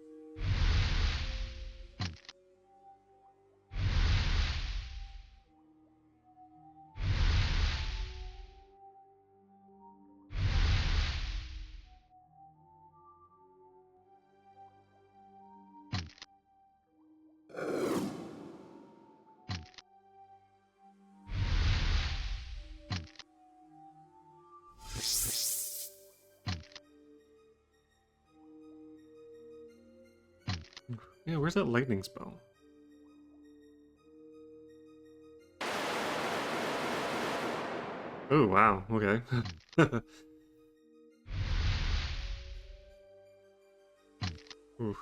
Yeah, where's that lightning spell? Oh, wow, okay. Oof.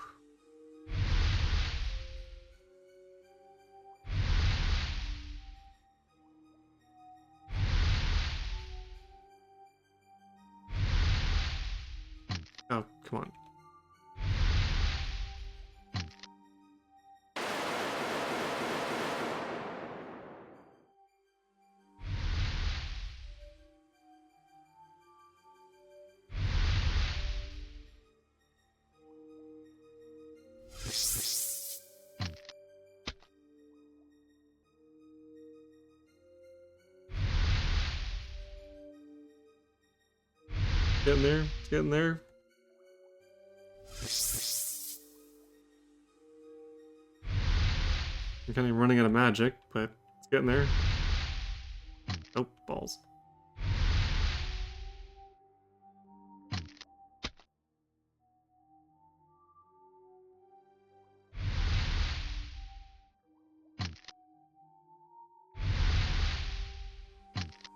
Oh, come on. Getting there, it's getting there. I'm kind of running out of magic, but it's getting there. Oh, balls.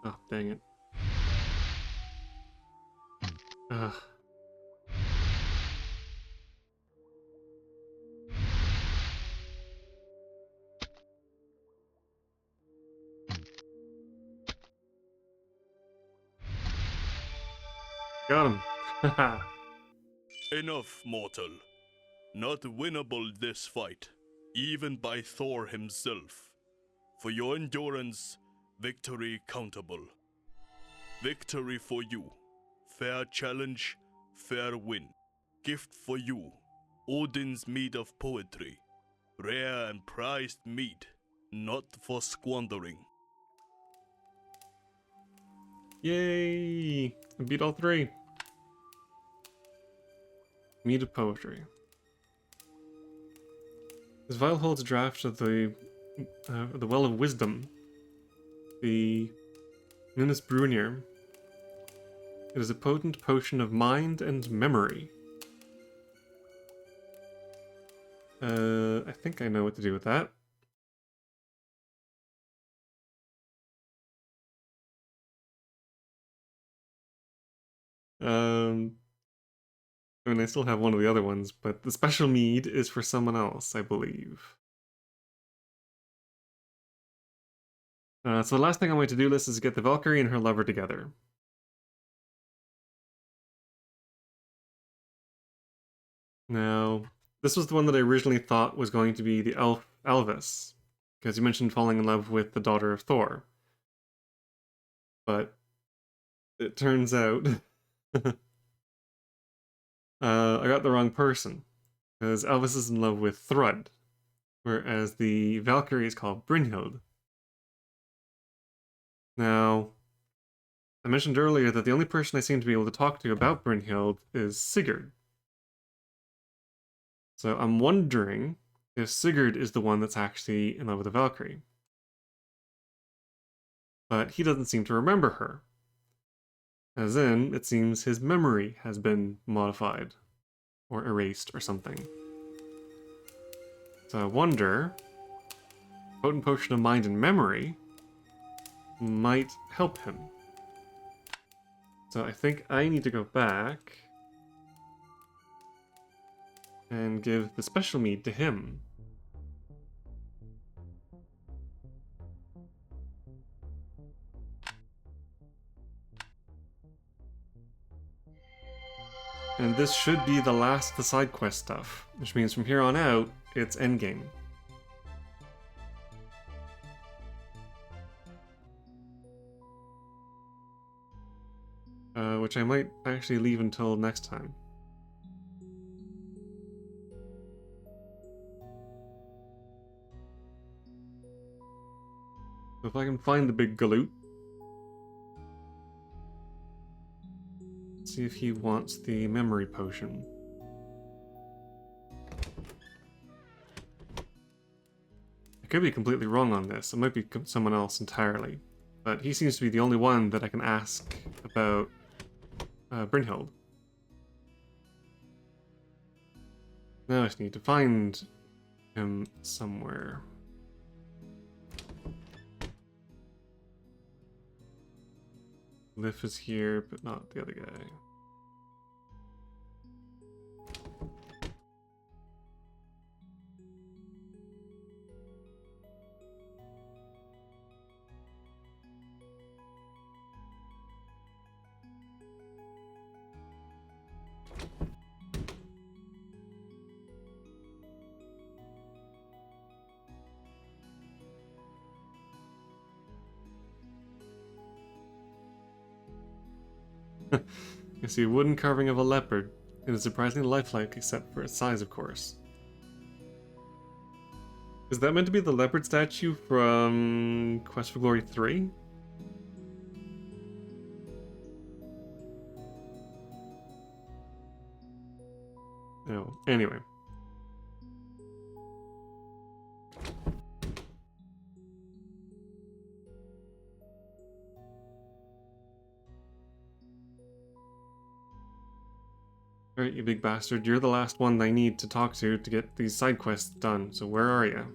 Oh, dang it. Ugh. Got him. Haha. Enough, mortal. Not winnable this fight, even by Thor himself. For your endurance, victory countable. Victory for you. Fair challenge, fair win. Gift for you. Odin's mead of poetry. Rare and prized mead, not for squandering. Yay! I beat all three. Mead of poetry. This vial holds a draft of the Well of Wisdom. The Ninus Brunir. It is a potent potion of mind and memory. I think I know what to do with that. I mean, I still have one of the other ones, but the special mead is for someone else, I believe. So the last thing on my to-do list is to get the Valkyrie and her lover together. Now, this was the one that I originally thought was going to be the elf Elvis, because you mentioned falling in love with the daughter of Thor. But it turns out I got the wrong person, because Elvis is in love with Thrud, whereas the Valkyrie is called Brynhild. Now, I mentioned earlier that the only person I seem to be able to talk to about Brynhild is Sigurd. So I'm wondering if Sigurd is the one that's actually in love with the Valkyrie. But he doesn't seem to remember her. As in, it seems his memory has been modified, or erased, or something. So I wonder, Potent Potion of Mind and Memory might help him. So I think I need to go back and give the special mead to him. And this should be the last of the side quest stuff, which means from here on out, it's endgame. Which I might actually leave until next time. If I can find the big galoot. See if he wants the memory potion. I could be completely wrong on this. It might be someone else entirely. But he seems to be the only one that I can ask about Brynhild. Now I just need to find him somewhere. Lif is here, but not the other guy. You see a wooden carving of a leopard. It is surprisingly lifelike, except for its size, of course. Is that meant to be the leopard statue from Quest for Glory 3? No. Anyway. Alright, you big bastard. You're the last one I need to talk to get these side quests done, so where are you?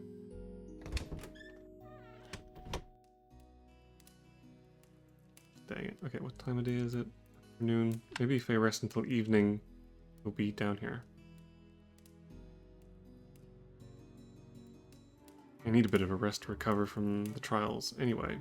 Dang it. Okay, what time of day is it? Afternoon. Maybe if I rest until evening, we'll be down here. I need a bit of a rest to recover from the trials anyway.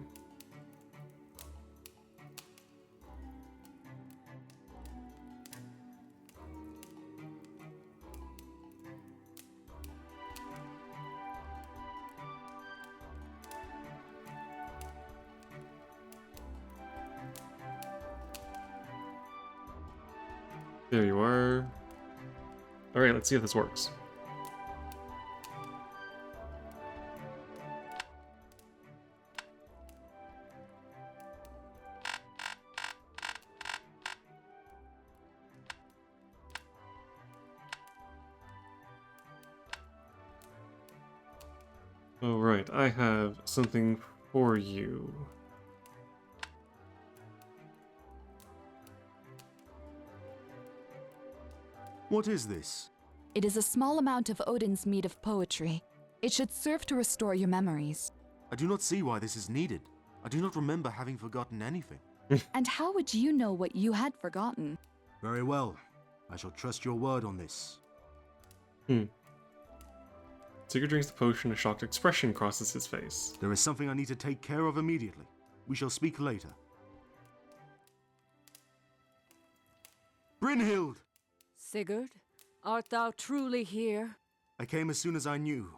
There you are. Alright, let's see if this works. Alright, I have something for you. What is this? It is a small amount of Odin's mead of poetry. It should serve to restore your memories. I do not see why this is needed. I do not remember having forgotten anything. And how would you know what you had forgotten? Very well. I shall trust your word on this. Sigurd drinks the potion, a shocked expression crosses his face. There is something I need to take care of immediately. We shall speak later. Brynhild! Sigurd, art thou truly here? I came as soon as I knew.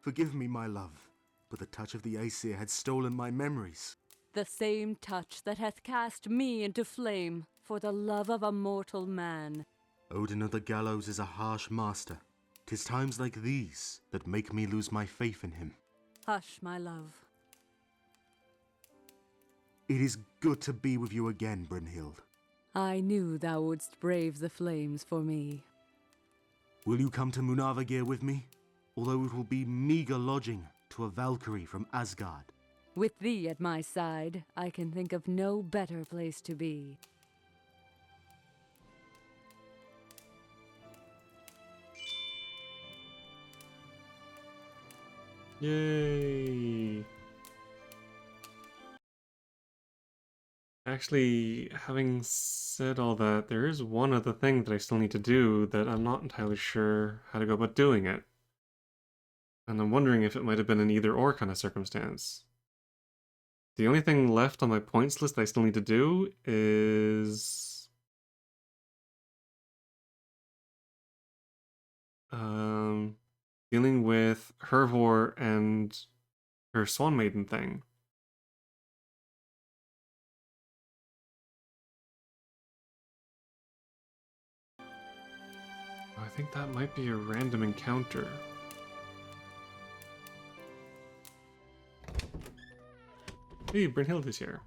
Forgive me, my love, but the touch of the Aesir had stolen my memories. The same touch that hath cast me into flame for the love of a mortal man. Odin of the Gallows is a harsh master. 'Tis times like these that make me lose my faith in him. Hush, my love. It is good to be with you again, Brynhild. I knew thou wouldst brave the flames for me. Will you come to Munavagir with me? Although it will be meager lodging to a Valkyrie from Asgard. With thee at my side, I can think of no better place to be. Yay! Actually, having said all that, there is one other thing that I still need to do that I'm not entirely sure how to go about doing it. And I'm wondering if it might have been an either-or kind of circumstance. The only thing left on my points list that I still need to do is... dealing with Hervor and her Swan Maiden thing. I think that might be a random encounter. Hey, Brynhild is here.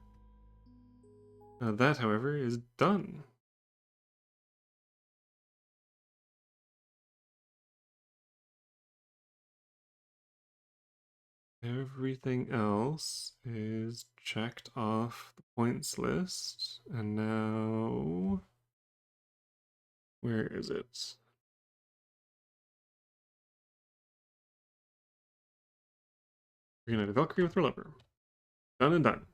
That, however, is done. Everything else is checked off the points list, and now... Where is it? Reunite a Valkyrie with her lover. Done and done.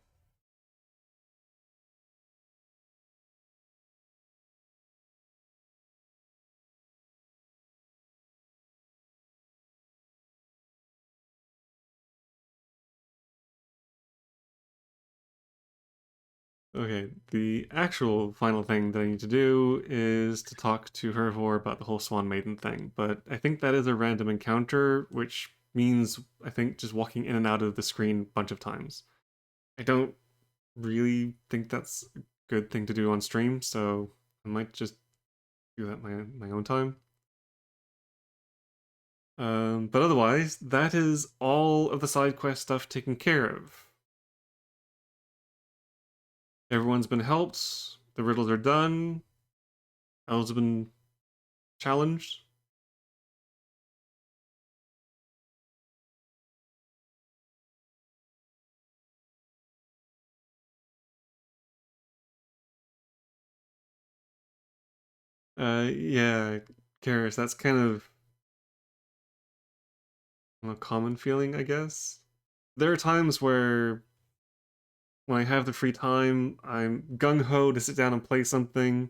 Okay, the actual final thing that I need to do is to talk to Hervor about the whole Swan Maiden thing, but I think that is a random encounter, which means, I think, just walking in and out of the screen a bunch of times. I don't really think that's a good thing to do on stream, so I might just do that my own time. But otherwise, that is all of the side quest stuff taken care of. Everyone's been helped, the riddles are done, elves have been challenged. Yeah, Karis, that's kind of a common feeling, I guess. There are times where when I have the free time, I'm gung-ho to sit down and play something,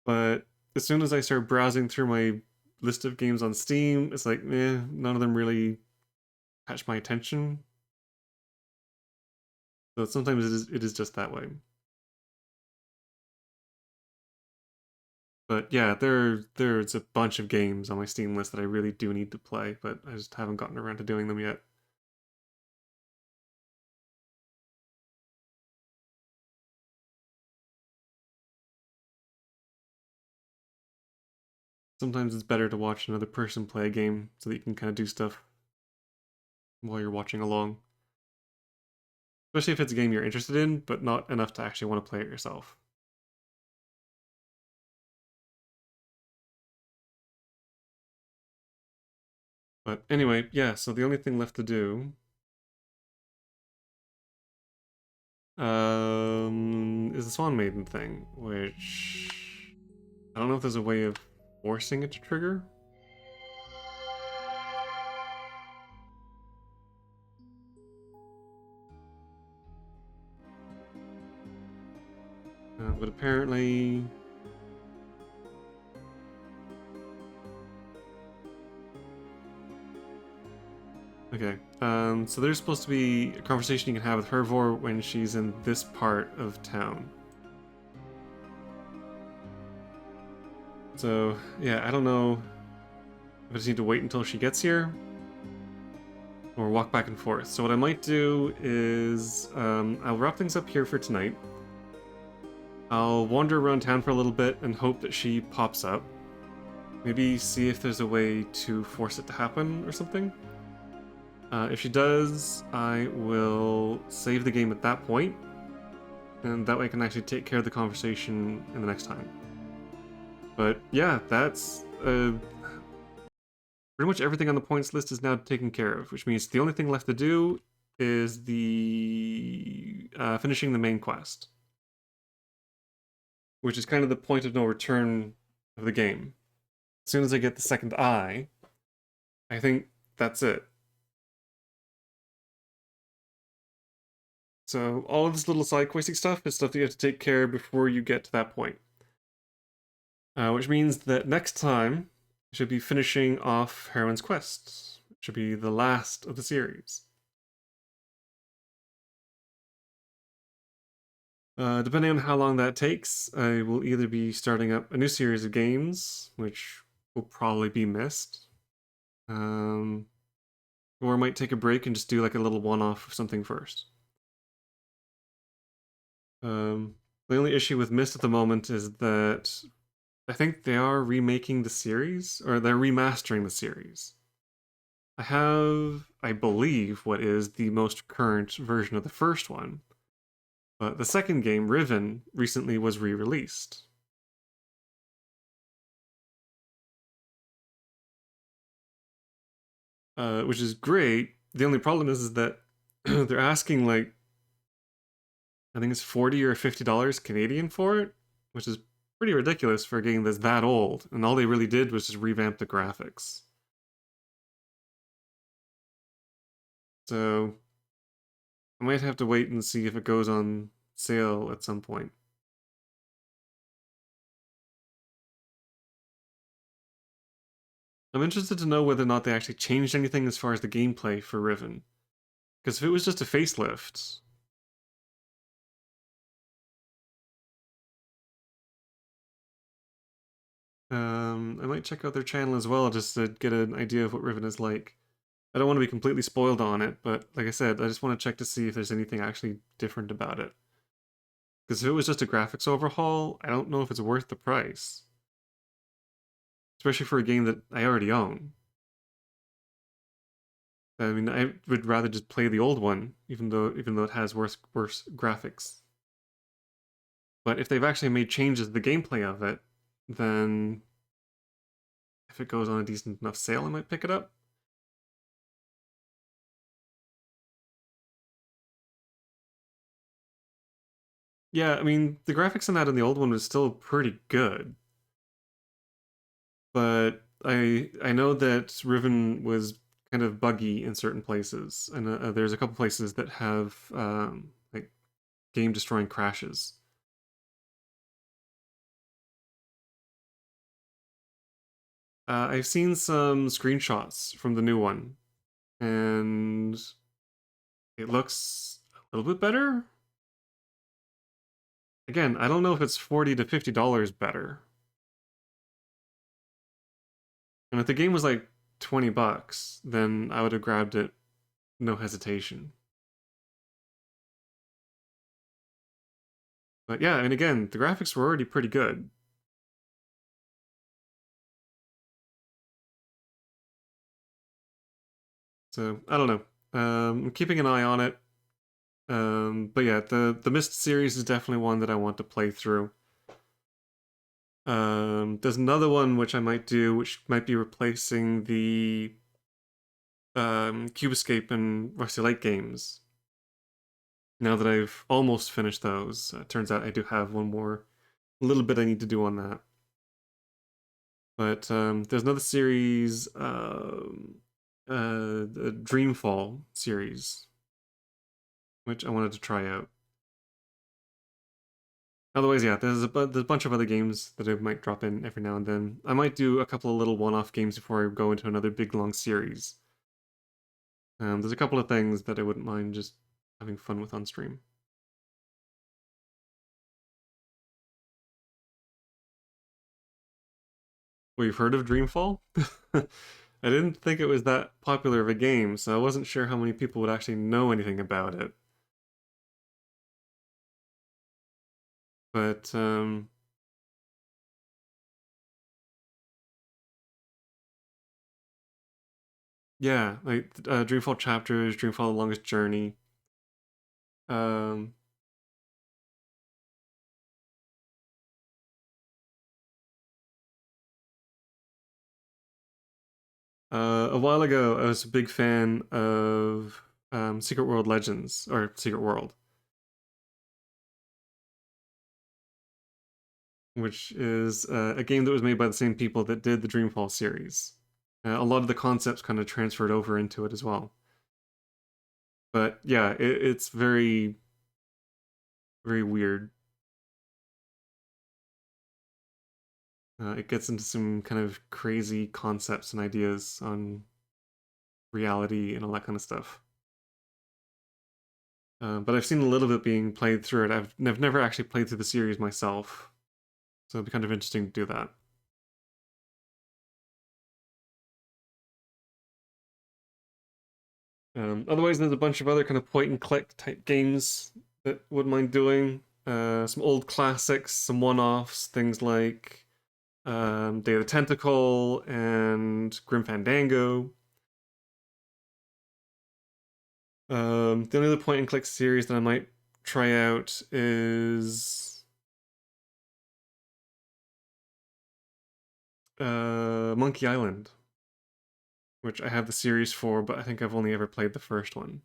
but as soon as I start browsing through my list of games on Steam, it's like, none of them really catch my attention. So sometimes it is just that way. But yeah, there's a bunch of games on my Steam list that I really do need to play, but I just haven't gotten around to doing them yet. Sometimes it's better to watch another person play a game so that you can kind of do stuff while you're watching along. Especially if it's a game you're interested in, but not enough to actually want to play it yourself. But anyway, yeah, so the only thing left to do is the Swan Maiden thing, which I don't know if there's a way of forcing it to trigger. But apparently... Okay, so there's supposed to be a conversation you can have with Hervor when she's in this part of town. So, yeah, I don't know if I just need to wait until she gets here, or walk back and forth. So what I might do is, I'll wrap things up here for tonight. I'll wander around town for a little bit and hope that she pops up. Maybe see if there's a way to force it to happen or something. If she does, I will save the game at that point, and that way I can actually take care of the conversation in the next time. But yeah, that's pretty much everything on the points list is now taken care of, which means the only thing left to do is the finishing the main quest, which is kind of the point of no return of the game. As soon as I get the second eye, I think that's it. So all of this little side questing stuff is stuff that you have to take care of before you get to that point. Which means that next time, I should be finishing off Heroine's quest. It should be the last of the series. Depending on how long that takes, I will either be starting up a new series of games, which will probably be missed, or I might take a break and just do like a little one-off of something first. The only issue with Myst at the moment is that I think they are remaking the series, or they're remastering the series. I have, I believe, what is the most current version of the first one. But the second game, Riven, recently was re-released. Which is great. The only problem is that they're asking like, I think it's $40 or $50 Canadian for it, which is pretty ridiculous for a game that's that old. And all they really did was just revamp the graphics. So I might have to wait and see if it goes on sale at some point. I'm interested to know whether or not they actually changed anything as far as the gameplay for Riven. Because if it was just a facelift... I might check out their channel as well just to get an idea of what Riven is like. I don't want to be completely spoiled on it, but like I said, I just want to check to see if there's anything actually different about it. Because if it was just a graphics overhaul, I don't know if it's worth the price. Especially for a game that I already own. I mean, I would rather just play the old one, even though it has worse graphics. But if they've actually made changes to the gameplay of it, then if it goes on a decent enough sale, I might pick it up. Yeah, I mean, the graphics in that in the old one was still pretty good. But I know that Riven was kind of buggy in certain places, and there's a couple places that have like game-destroying crashes. I've seen some screenshots from the new one, and it looks a little bit better. Again, I don't know if it's $40 to $50 better. And if the game was like $20, then I would have grabbed it, no hesitation. But yeah, and again, the graphics were already pretty good. So, I don't know. I'm keeping an eye on it. But yeah, the Myst series is definitely one that I want to play through. There's another one which I might do, which might be replacing the Cube Escape and Rusty Lake games. Now that I've almost finished those, turns out I do have one more little bit I need to do on that. But there's another series, the Dreamfall series, which I wanted to try out. Otherwise, yeah, there's a bunch of other games that I might drop in every now and then. I might do a couple of little one-off games before I go into another big, long series. There's a couple of things that I wouldn't mind just having fun with on stream. We've heard of Dreamfall? I didn't think it was that popular of a game, so I wasn't sure how many people would actually know anything about it. But, yeah, like Dreamfall Chapters, Dreamfall The Longest Journey. Um, a while ago, I was a big fan of Secret World Legends, or Secret World, which is a game that was made by the same people that did the Dreamfall series. A lot of the concepts kind of transferred over into it as well. But yeah, it's very, very weird. It gets into some kind of crazy concepts and ideas on reality and all that kind of stuff. But I've seen a little bit being played through it. I've never actually played through the series myself, so it'd be kind of interesting to do that. Otherwise, there's a bunch of other kind of point-and-click type games that wouldn't mind doing. Some old classics, some one-offs, things like Day of the Tentacle and Grim Fandango. The only other point and click series that I might try out is Monkey Island, which I have the series for, but I think I've only ever played the first one.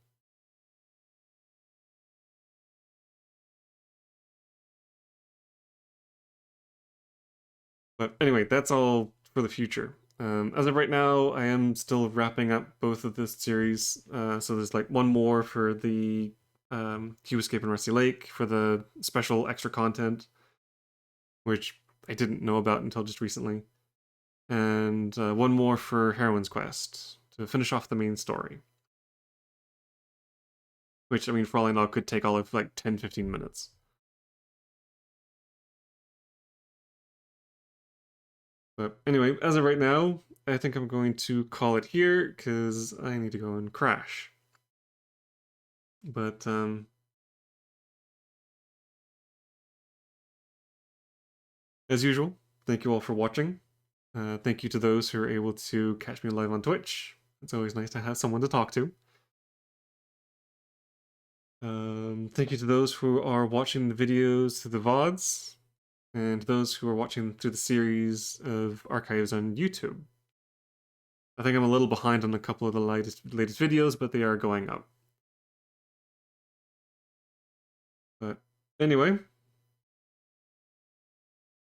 But anyway, that's all for the future. As of right now, I am still wrapping up both of this series. So there's like one more for the Cube Escape in Rusty Lake for the special extra content, which I didn't know about until just recently. And one more for Heroine's Quest to finish off the main story. Which, I mean, for all I know, could take all of like 10-15 minutes. But anyway, as of right now, I think I'm going to call it here because I need to go and crash. But as usual, thank you all for watching. Thank you to those who are able to catch me live on Twitch. It's always nice to have someone to talk to. Thank you to those who are watching the videos through the VODs, and those who are watching through the series of archives on YouTube. I think I'm a little behind on a couple of the latest videos, but they are going up. But anyway,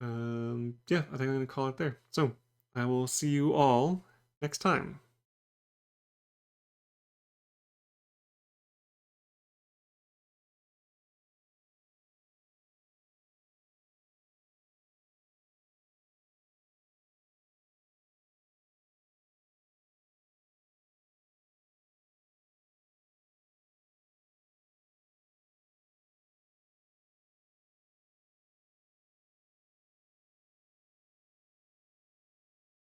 yeah, I think I'm going to call it there. So I will see you all next time.